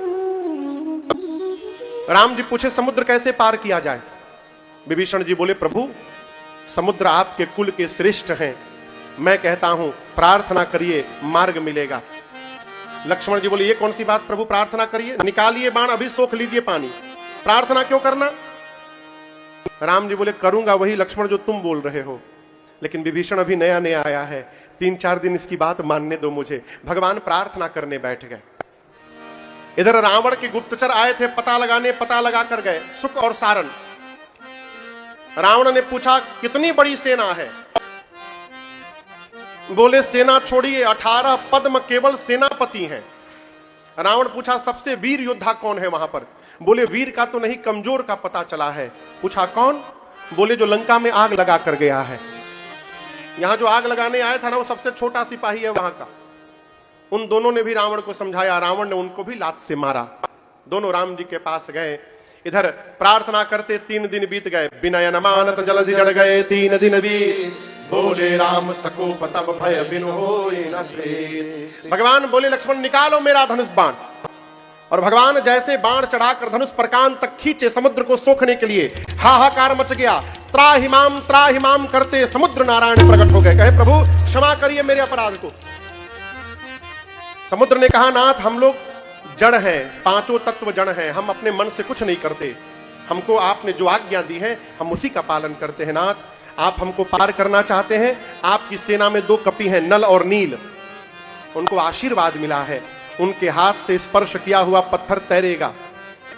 राम जी पूछे समुद्र कैसे पार किया जाए? विभीषण जी बोले प्रभु समुद्र आपके कुल के श्रेष्ठ हैं, मैं कहता हूं प्रार्थना करिए मार्ग मिलेगा। लक्ष्मण जी बोले ये कौन सी बात प्रभु, प्रार्थना करिए, निकालिए बाण अभी सोख लीजिए पानी, प्रार्थना क्यों करना? राम जी बोले करूंगा वही लक्ष्मण जो तुम बोल रहे हो, लेकिन विभीषण अभी नया नया आया है, 3-4 दिन इसकी बात मानने दो मुझे। भगवान प्रार्थना करने बैठ गए। इधर रावण के गुप्तचर आए थे पता लगाने, पता लगा कर गए सुक और सारण। रावण ने पूछा कितनी बड़ी सेना है? बोले सेना छोड़िए 18 पद्म केवल सेनापति हैं। रावण पूछा सबसे वीर योद्धा कौन है वहां पर? बोले वीर का तो नहीं कमजोर का पता चला है। पूछा कौन? बोले जो लंका में आग लगा कर गया है। यहां जो आग लगाने आया था ना वो सबसे छोटा सिपाही है वहां का। उन दोनों ने भी रावण को समझाया, रावण ने उनको भी लात से मारा। दोनों राम जी के पास गए। इधर प्रार्थना करते 3 दिन बीत गए, विनय न मानत जलधि जड़ गए 3 दिन बीत, बोले राम सकोप तब भय बिनु होय न प्रीत। भगवान बोले लक्ष्मण निकालो मेरा धनुष बाण, और भगवान जैसे बाण चढ़ाकर धनुष पर कान तक खींचे समुद्र को सोखने के लिए, हाहाकार मच गया। त्राहिमाम करते समुद्र नारायण प्रकट हो गए। कहे प्रभु क्षमा करिए मेरे अपराध को। समुद्र ने कहा नाथ हम लोग जड़ हैं, 5 तत्व जड़ हैं, हम अपने मन से कुछ नहीं करते, हमको आपने जो आज्ञा दी है हम उसी का पालन करते हैं। नाथ आप हमको पार करना चाहते हैं, आपकी सेना में 2 कपि हैं नल और नील, उनको आशीर्वाद मिला है, उनके हाथ से स्पर्श किया हुआ पत्थर तैरेगा।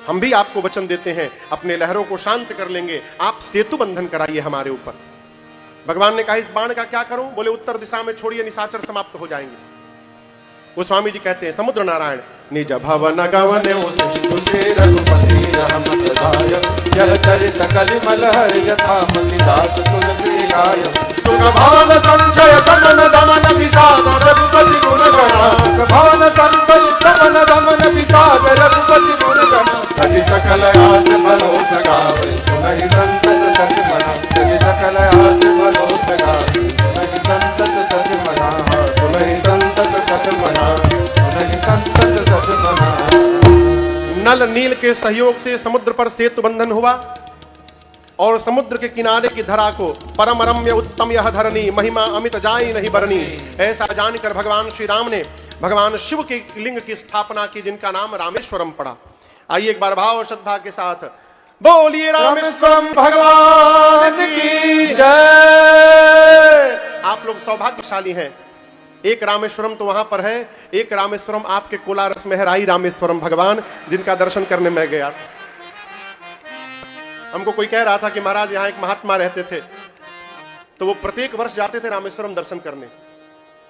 हम भी आपको वचन देते हैं अपने लहरों को शांत कर लेंगे, आप सेतु बंधन कराइए हमारे ऊपर। भगवान ने कहा इस बाण का क्या करूं? बोले उत्तर दिशा में छोड़िए, निशाचर समाप्त हो जाएंगे। वो स्वामी जी कहते हैं समुद्र नारायण निज भवन गवने रघुपति रहमत दायक, जल चरित कलिमल हर यथा मति दास तुलसी गाय, सुख भावन संशय समन दमन विषाद रघुपति गुण गण, भावन संशय समन दमन विषाद रघुपति गुण गण, सति सकल आस भरोस गावे सुनहि संतत सच मना, सति सकल आस भरोस गावे सुनहि संतत सच मना, सुनहि संतत सच मना, सुनहि संतत सच मना। नल नील के सहयोग से समुद्र पर सेतु बंधन हुआ, और समुद्र के किनारे की धरा को परम रम्य उत्तम यह धरनी, महिमा अमित जाई नहीं बरनी, ऐसा जानकर भगवान श्री राम ने भगवान शिव के लिंग की स्थापना की, जिनका नाम रामेश्वरम पड़ा। आइए एक बार भाव श्रद्धा के साथ बोलिए रामेश्वरम भगवान की जय। आप लोग सौभाग्यशाली हैं, एक रामेश्वरम तो वहां पर है, एक रामेश्वरम आपके कोलारस में है, राई रामेश्वरम भगवान, जिनका दर्शन करने में गया। हमको कोई कह रहा था कि महाराज यहाँ एक महात्मा रहते थे, तो वो प्रत्येक वर्ष जाते थे रामेश्वरम दर्शन करने।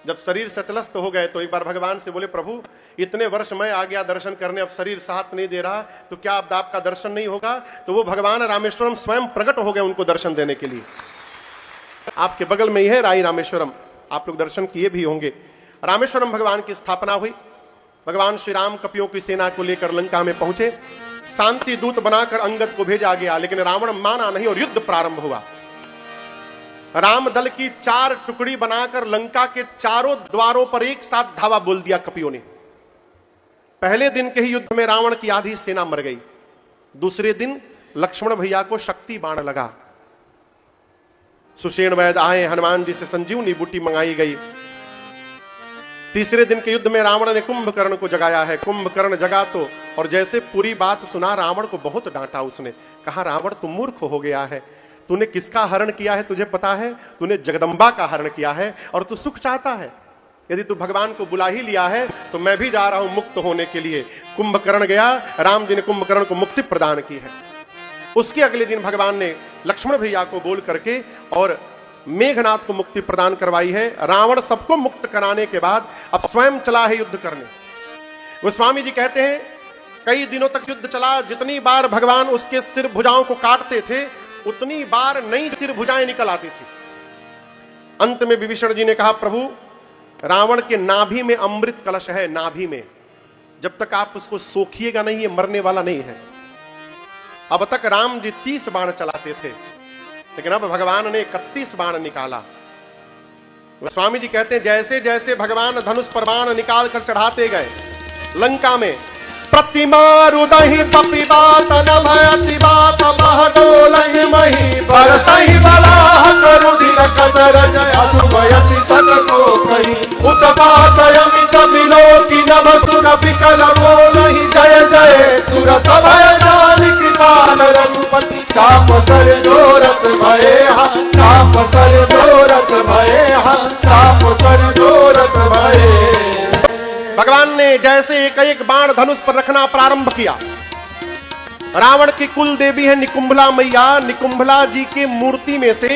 जब शरीर सचलस्त हो गए तो एक बार भगवान से बोले, प्रभु इतने वर्ष मैं आ गया दर्शन करने, अब शरीर साथ नहीं दे रहा, तो क्या अब आपका दर्शन नहीं होगा? तो वो भगवान रामेश्वरम स्वयं प्रकट हो गए उनको दर्शन देने के लिए। आपके बगल में ही है राई रामेश्वरम, आप लोग दर्शन किए भी होंगे। रामेश्वरम भगवान की स्थापना हुई। भगवान श्री राम कपियों की सेना को लेकर लंका में पहुंचे। शांति दूत बनाकर अंगद को भेजा गया, लेकिन रावण माना नहीं और युद्ध प्रारंभ हुआ। राम दल की 4 टुकड़ी बनाकर लंका के चारों द्वारों पर एक साथ धावा बोल दिया कपियों ने। पहले दिन के ही युद्ध में रावण की आधी सेना मर गई। दूसरे दिन लक्ष्मण भैया को शक्ति बाण लगा। सुषेण वैद्य आए, हनुमान जी से संजीवनी बूटी मंगाई गई। तीसरे दिन के युद्ध में रावण ने कुंभकर्ण को जगाया है। कुंभकर्ण जगा तो, और जैसे पूरी बात सुना रावण को बहुत डांटा। उसने कहा, रावण तुम मूर्ख हो गया है, तूने किसका हरण किया है तुझे पता है? तूने जगदंबा का हरण किया है और तू सुख चाहता है। यदि तू भगवान को बुला ही लिया है तो मैं भी जा रहा हूं मुक्त होने के लिए। कुंभकर्ण गया, राम जी ने कुंभकर्ण को मुक्ति प्रदान की है। उसके अगले दिन भगवान ने लक्ष्मण भैया को बोल करके और मेघनाथ को मुक्ति प्रदान करवाई है। रावण सबको मुक्त कराने के बाद अब स्वयं चला है युद्ध करने। गोस्वामी जी कहते हैं कई दिनों तक युद्ध चला। जितनी बार भगवान उसके सिर भुजाओं को काटते थे उतनी बार नई सिर भुजाएं निकल आती थी। अंत में विभीषण जी ने कहा, प्रभु रावण के नाभि में अमृत कलश है, नाभि में, जब तक आप उसको सोखिएगा नहीं, ये मरने वाला नहीं है। अब तक राम जी 30 बाण चलाते थे, लेकिन अब भगवान ने 31 बाण निकाला। स्वामी जी कहते हैं जैसे जैसे भगवान धनुष पर बाण निकाल कर चढ़ाते गए लंका में, प्रतिमा रुदहि पपि बात न भयति बात बहडोलहि मही बरसहि बलाह करुधिर कतर जय असुभयति सतको कहि उत्पातयमित विलोकि नभ सुर विकल बोलहि जय जय सुर सभय जानि कृपाल रघुपति चाप सर जोरत भयेहा चाप सर जोरत भयेहा चाप सर जोरत भये। भगवान ने जैसे एक बाण धनुष पर रखना प्रारंभ किया, रावण की कुल देवी है निकुंभला मैया। निकुंभला जी की मूर्ति में से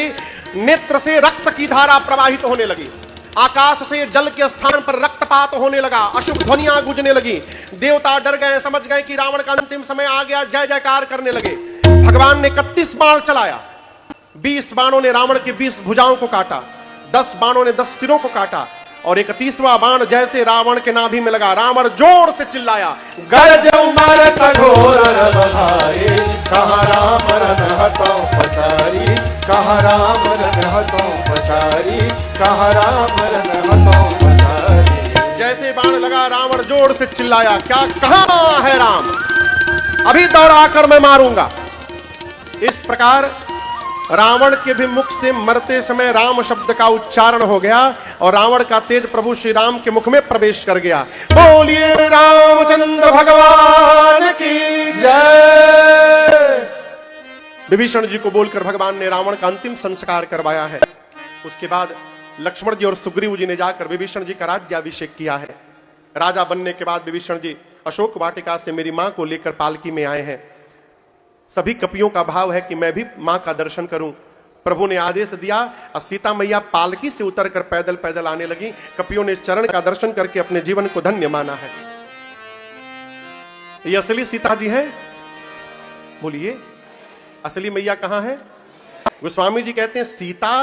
नेत्र से रक्त की धारा प्रवाहित होने लगी। आकाश से जल के स्थान पर रक्तपात होने लगा। अशुभ ध्वनियां गूंजने लगी। देवता डर गए, समझ गए कि रावण का अंतिम समय आ गया, जय जयकार करने लगे। भगवान ने 31 बाण चलाया। 20 बाणों ने रावण की 20 भुजाओं को काटा, 10 बाणों ने 10 सिरों को काटा, और 31वां बाण जैसे रावण के नाभि में लगा, रावण जोर से चिल्लाया, गरज उमर कठोर रव भाई, कहाँ राम रन हतौ पछारी, कहाँ राम रन हतौ पछारी, कहाँ राम रन हतौ पछारी। जैसे बाण लगा रावण जोर से चिल्लाया, क्या कहाँ है राम, अभी दौड़ा कर मैं मारूंगा। इस प्रकार रावण के भी मुख से मरते समय राम शब्द का उच्चारण हो गया और रावण का तेज प्रभु श्री राम के मुख में प्रवेश कर गया। बोलिए रामचंद्र भगवान की जय। विभीषण जी को बोलकर भगवान ने रावण का अंतिम संस्कार करवाया है। उसके बाद लक्ष्मण जी और सुग्रीव जी ने जाकर विभीषण जी का राज्याभिषेक किया है। राजा बनने के बाद विभीषण जी अशोक वाटिका से मेरी मां को लेकर पालकी में आए हैं। सभी कपियों का भाव है कि मैं भी मां का दर्शन करूं। प्रभु ने आदेश दिया और सीता मैया पालकी से उतरकर पैदल पैदल आने लगी। कपियों ने चरण का दर्शन करके अपने जीवन को धन्य माना है। ये असली सीता जी है? बोलिए, असली मैया कहां है? गोस्वामी जी कहते हैं सीता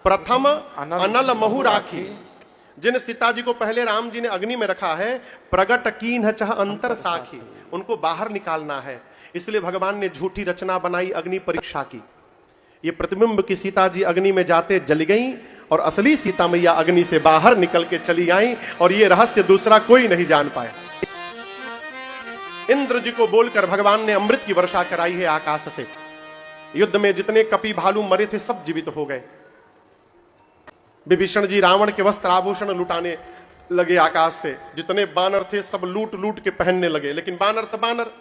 प्रथम अनल महु राखी। जिन सीता जी को पहले राम जी ने अग्नि में रखा है, प्रगट कीन्ह चह अंतर साखी, उनको बाहर निकालना है। इसलिए भगवान ने झूठी रचना बनाई अग्नि परीक्षा की। ये प्रतिबिंब की सीता जी अग्नि में जाते जल गई और असली सीता मैया अग्नि से बाहर निकल के चली आई, और ये रहस्य दूसरा कोई नहीं जान पाया। इंद्र जी को बोलकर भगवान ने अमृत की वर्षा कराई है आकाश से। युद्ध में जितने कपि भालू मरे थे सब जीवित हो गए। विभीषण जी रावण के वस्त्र आभूषण लुटाने लगे आकाश से। जितने बानर थे सब लूट लूट के पहनने लगे, लेकिन बानर तो बानर,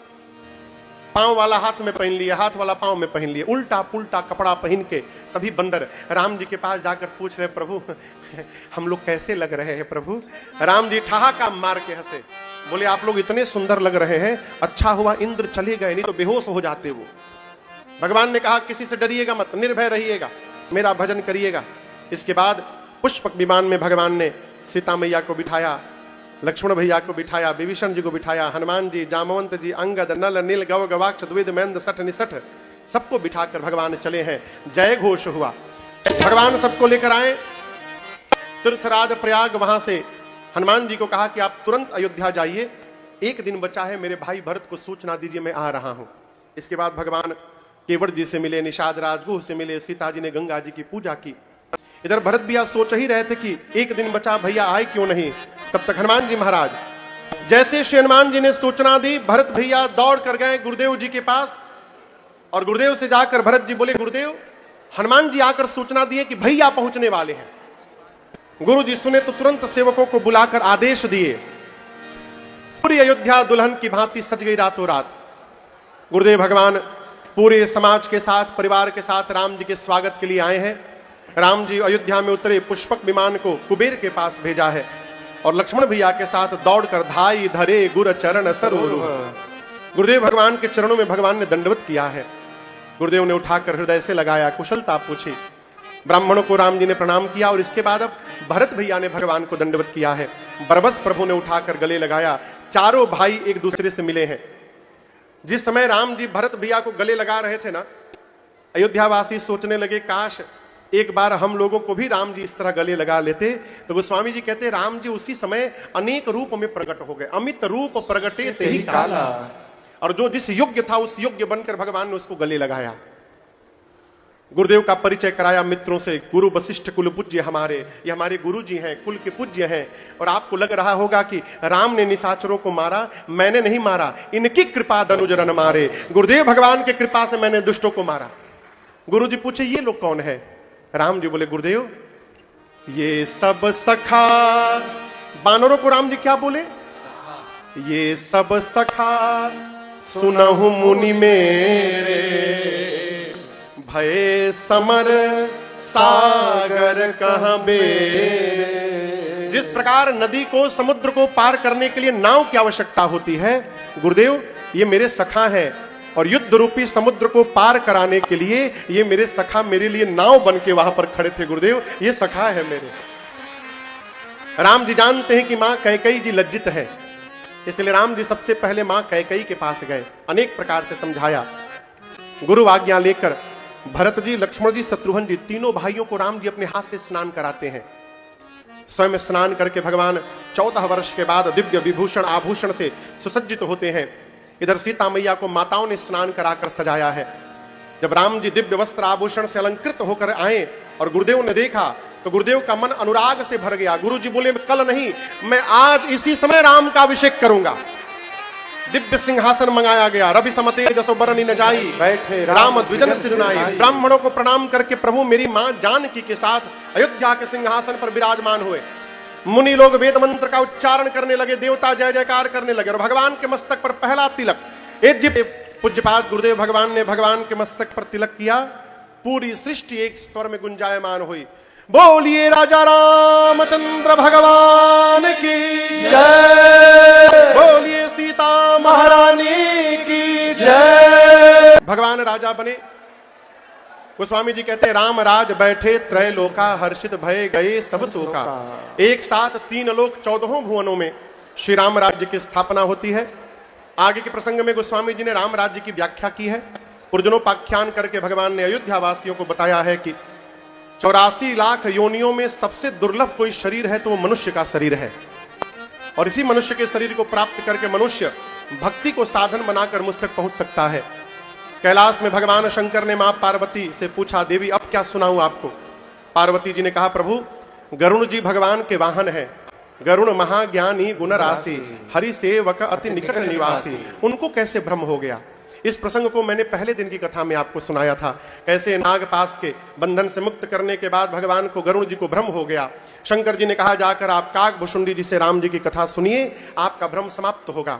पांव वाला हाथ में पहन लिए, हाथ वाला पांव में पहन लिए, उल्टा पुल्टा कपड़ा पहन के सभी बंदर राम जी के पास जाकर पूछ रहे, प्रभु हम लोग कैसे लग रहे हैं प्रभु? राम जी ठहाका मार के हंसे, बोले आप लोग इतने सुंदर लग रहे हैं, अच्छा हुआ इंद्र चले गए, नहीं तो बेहोश हो जाते वो। भगवान ने कहा किसी से डरिएगा मत, निर्भय रहिएगा, मेरा भजन करिएगा। इसके बाद पुष्पक विमान में भगवान ने सीता मैया को बिठाया, लक्ष्मण भैया को बिठाया, विभीषण जी को बिठाया, हनुमान जी, जामवंत जी, अंगद, नल, नील, गव, गवाक्ष, द्विविद, महेंद्र, सठ, निसठ, सबको बिठाकर भगवान चले हैं। जय घोष हुआ। भगवान सबको लेकर आए तीर्थराज प्रयाग। वहां से हनुमान जी को कहा कि आप तुरंत अयोध्या जाइए, एक दिन बचा है, मेरे भाई भरत को सूचना दीजिए मैं आ रहा हूं। इसके बाद भगवान केवट जी से मिले, निषाद राजगुह से मिले, सीता जी ने गंगा जी की पूजा की। इधर भरत भैया सोच ही रहे थे कि एक दिन बचा, भैया आए क्यों नहीं। तब तक हनुमान जी महाराज, जैसे श्री हनुमान जी ने सूचना दी, भरत भैया दौड़ कर गए गुरुदेव जी के पास और गुरुदेव से जाकर भरत जी बोले, गुरुदेव हनुमान जी आकर सूचना दिए कि भैया पहुंचने वाले हैं। गुरु जी सुने तो तुरंत सेवकों को बुलाकर आदेश दिए। पूरी अयोध्या दुल्हन की भांति सज गई रातों रात। गुरुदेव भगवान पूरे समाज के साथ, परिवार के साथ राम जी के स्वागत के लिए आए हैं। राम जी अयोध्या में उतरे, पुष्पक विमान को कुबेर के पास भेजा है और लक्ष्मण भैया के साथ दौड़कर धाई धरे गुर चरण सरोरु। गुरुदेव भगवान के चरणों में भगवान ने दंडवत किया है। गुरुदेव ने उठाकर हृदय से लगाया, कुशलता पूछी। ब्राह्मणों को राम जी ने प्रणाम किया और इसके बाद अब भरत भैया ने भगवान को दंडवत किया है। बरबस प्रभु ने उठाकर गले लगाया। चारों भाई एक दूसरे से मिले हैं। जिस समय राम जी भरत भैया को गले लगा रहे थे ना, अयोध्यावासी सोचने लगे काश एक बार हम लोगों को भी राम जी इस तरह गले लगा लेते। तो गोस्वामी जी कहते राम जी उसी समय अनेक रूप में प्रकट हो गए। अमित रूप प्रगटे ते ही काला। और जो जिस योग्य था उस योग्य बनकर भगवान ने उसको गले लगाया। गुरुदेव का परिचय कराया मित्रों से। गुरु वशिष्ठ कुल पूज्य हमारे, ये हमारे गुरु जी हैं, कुल के पूज्य हैं। और आपको लग रहा होगा कि राम ने निशाचरों को मारा, मैंने नहीं मारा, इनकी कृपा दनुजरन मारे। गुरुदेव भगवान की कृपा से मैंने दुष्टों को मारा। गुरु जी पूछे ये लोग कौन है। राम जी बोले, गुरुदेव ये सब सखा। बानरों को राम जी क्या बोले, ये सब सखा सुनहु मुनि मेरे, भय समर सागर कहां बे। जिस प्रकार नदी को, समुद्र को पार करने के लिए नाव की आवश्यकता होती है, गुरुदेव ये मेरे सखा हैं और युद्ध रूपी समुद्र को पार कराने के लिए ये मेरे सखा मेरे लिए नाव बन के वहां पर खड़े थे। गुरुदेव ये सखा है मेरे। राम जी जानते हैं कि मां कैकेयी जी लज्जित है, इसलिए राम जी सबसे पहले मां कैकेयी के पास गए, अनेक प्रकार से समझाया। गुरु आज्ञा लेकर भरत जी, लक्ष्मण जी, शत्रुघ्न जी, तीनों भाइयों को राम जी अपने हाथ से स्नान कराते हैं। स्वयं स्नान करके भगवान 14 वर्ष के बाद दिव्य विभूषण आभूषण से सुसज्जित होते हैं। इधर सीता मैया को माताओं ने स्नान कराकर सजाया है। जब राम जी दिव्य वस्त्र आभूषण से अलंकृत होकर आए और गुरुदेव ने देखा तो गुरुदेव का मन अनुराग से भर गया। गुरु जी बोले, कल नहीं, मैं आज इसी समय राम का अभिषेक करूंगा। दिव्य सिंहासन मंगाया गया। रवि समते जसो बरनी न जाई, बैठे राम द्विजन सिरनाई। ब्राह्मणों को प्रणाम करके प्रभु मेरी मां जानकी के साथ अयोध्या के सिंहासन पर विराजमान हुए। मुनि लोग वेद मंत्र का उच्चारण करने लगे, देवता जय जयकार करने लगे और भगवान के मस्तक पर पहला तिलक पूज्यपाद गुरुदेव भगवान ने भगवान के मस्तक पर तिलक किया। पूरी सृष्टि एक स्वर में गुंजायमान हुई, बोलिए राजा रामचंद्र भगवान की जय, बोलिए सीता महारानी की जय। भगवान राजा बने। गोस्वामी जी कहते हैं राम राज बैठे त्रैलोका, हर्षित भय गए सब शोका। एक साथ 3 लोक 14 भुवनों में श्री राम राज्य की स्थापना होती है। आगे के प्रसंग में गोस्वामी जी ने राम राज्य की व्याख्या की है। पुरजनोपाख्यान करके भगवान ने अयोध्या वासियों को बताया है कि 84 लाख योनियों में सबसे दुर्लभ कोई शरीर है तो वो मनुष्य का शरीर है। और इसी मनुष्य के शरीर को प्राप्त करके मनुष्य भक्ति को साधन बनाकर मुझ तक पहुंच सकता है। कैलाश में भगवान शंकर ने मां पार्वती से पूछा, देवी अब क्या सुनाऊं आपको। पार्वती जी ने कहा, प्रभु गरुण जी भगवान के वाहन हैं। गरुण महाज्ञानी गुण राशि, हरि सेवक अति निकट निवासी। उनको कैसे भ्रम हो गया। इस प्रसंग को मैंने पहले दिन की कथा में आपको सुनाया था, कैसे नागपाश के बंधन से मुक्त करने के बाद भगवान को गरुण जी को भ्रम हो गया। शंकर जी ने कहा, जाकर आप काकभुषुंडी जी से राम जी की कथा सुनिए, आपका भ्रम समाप्त होगा।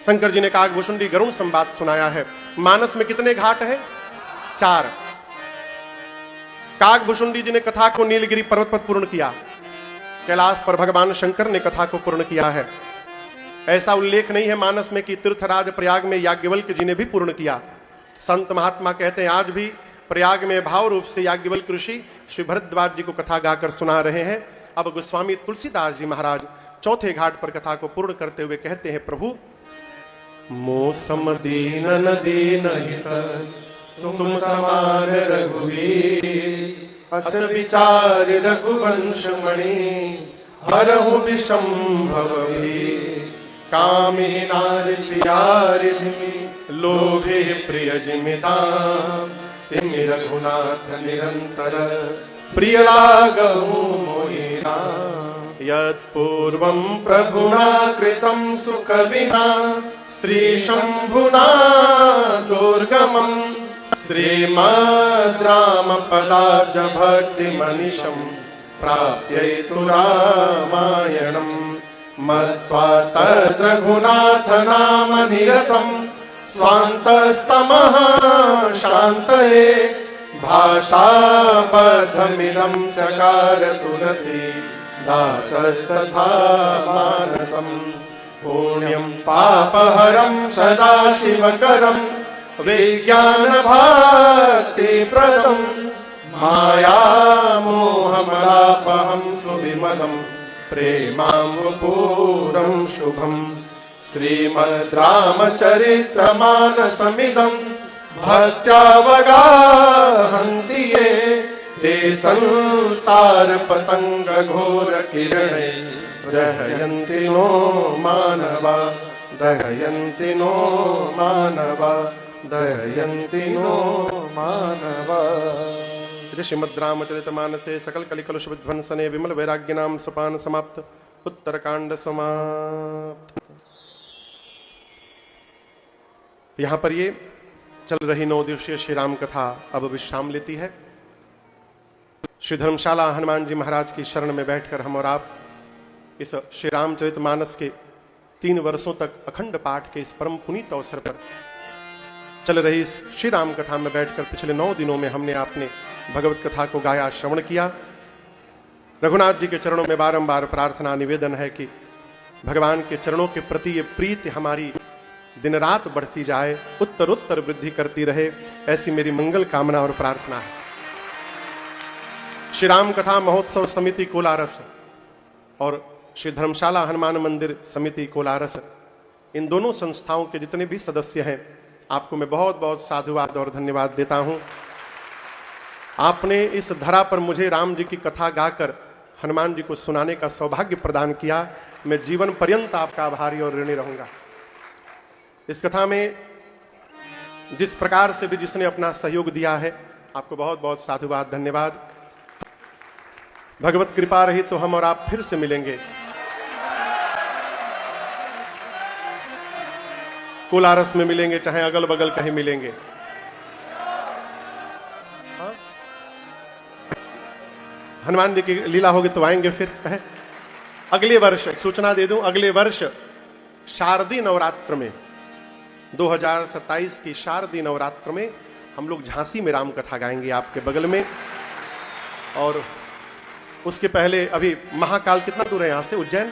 शंकर जी ने काकभुषुंडी गरुण संवाद सुनाया है। मानस में कितने घाट हैं? 4। काकभुषुंडी जी ने कथा को नीलगिरी पर्वत पर पूर्ण किया। कैलाश पर भगवान शंकर ने कथा को पूर्ण किया है। ऐसा उल्लेख नहीं है मानस में कि तीर्थराज प्रयाग में याज्ञवल्क्य जी ने भी पूर्ण किया। संत महात्मा कहते हैं आज भी प्रयाग में भाव रूप से याज्ञवल्क्य ऋषि श्री भरद्वाज जी को कथा गाकर सुना रहे हैं। अब गोस्वामी तुलसीदास जी महाराज चौथे घाट पर कथा को पूर्ण करते हुए कहते हैं, प्रभु मोसम दीन न दीन हित तुम समान रघुवीर, अस विचार रघुवंश मणि हरहु विषंभव भी, कामी नार प्यारि धिमि लोभे प्रिय जिमिताम, तिमि रघुनाथ निरंतर प्रिय लागहु मोहि राम। यत्पूर्वं प्रभुना कृतं सुकविना श्रीशंभुना दुर्गमं, श्रीमद् रामपदाब्ज भक्ति मनिषं प्राप्यैतु रामायणं। मत्वा तद्रघुनाथ नाम निरतं स्वान्तस्तमः शान्तये, भाषाबद्धमिदं चकार तुलसी दासस्तथा मानसं। पुण्यं पापहरं सदा शिवकरं विज्ञानभक्तिप्रदं, मायामोहमलापहं सुविमलं प्रेमाम्बुपूरं शुभं। श्रीमद् रामचरितमानसमिदं भक्त्यावगाहन्ति ये, ते संसार पतंग घोर किरणे दहयन्ति नो मानवा, दहयन्ति नो मानवा, दहयन्ति नो मानवा। श्रीमद् रामचरितमानसे सकल कलिकलुष विध्वंसने विमल वैराग्यनाम सोपान समाप्त। उत्तरकांड समाप्त। यहां पर ये चल रही 9 दिवसीय श्री राम कथा अब विश्राम लेती है। श्री धर्मशाला हनुमान जी महाराज की शरण में बैठकर हम और आप इस श्री रामचरितमानस के 3 वर्षों तक अखंड पाठ के इस परम पुनीत अवसर पर चल रही इस श्री राम कथा में बैठकर पिछले 9 दिनों में हमने आपने भगवत कथा को गाया, श्रवण किया। रघुनाथ जी के चरणों में बारंबार प्रार्थना निवेदन है कि भगवान के चरणों के प्रति ये प्रीति हमारी दिन रात बढ़ती जाए, उत्तर उत्तर वृद्धि करती रहे, ऐसी मेरी मंगल कामना और प्रार्थना है। श्री राम कथा महोत्सव समिति कोलारस और श्री धर्मशाला हनुमान मंदिर समिति कोलारस, इन दोनों संस्थाओं के जितने भी सदस्य हैं, आपको मैं बहुत बहुत साधुवाद और धन्यवाद देता हूं। आपने इस धरा पर मुझे राम जी की कथा गाकर हनुमान जी को सुनाने का सौभाग्य प्रदान किया। मैं जीवन पर्यंत आपका आभारी और ऋणी रहूंगा। इस कथा में जिस प्रकार से भी जिसने अपना सहयोग दिया है, आपको बहुत बहुत साधुवाद धन्यवाद। भगवत कृपा रही तो हम और आप फिर से मिलेंगे। कोलारस में मिलेंगे, चाहे अगल बगल कहीं मिलेंगे। हनुमान जी की लीला होगी तो आएंगे फिर। अगले वर्ष एक सूचना दे दूं, अगले वर्ष शारदीय नवरात्र में 2027 की शारदीय नवरात्र में हम लोग झांसी में राम कथा गाएंगे आपके बगल में। और उसके पहले अभी महाकाल कितना दूर है यहां से, उज्जैन।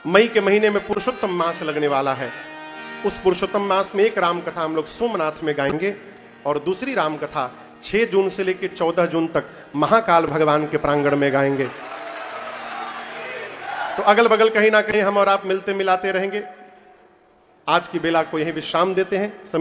मई के महीने में पुरुषोत्तम मास लगने वाला है। उस पुरुषोत्तम मास में एक राम कथा हम लोग सोमनाथ में गाएंगे और दूसरी राम कथा 6 जून से लेकर 14 जून तक महाकाल भगवान के प्रांगण में गाएंगे। तो अगल बगल कहीं ना कहीं हम और आप मिलते मिलाते रहेंगे। आज की बेला को यही विश्राम देते हैं।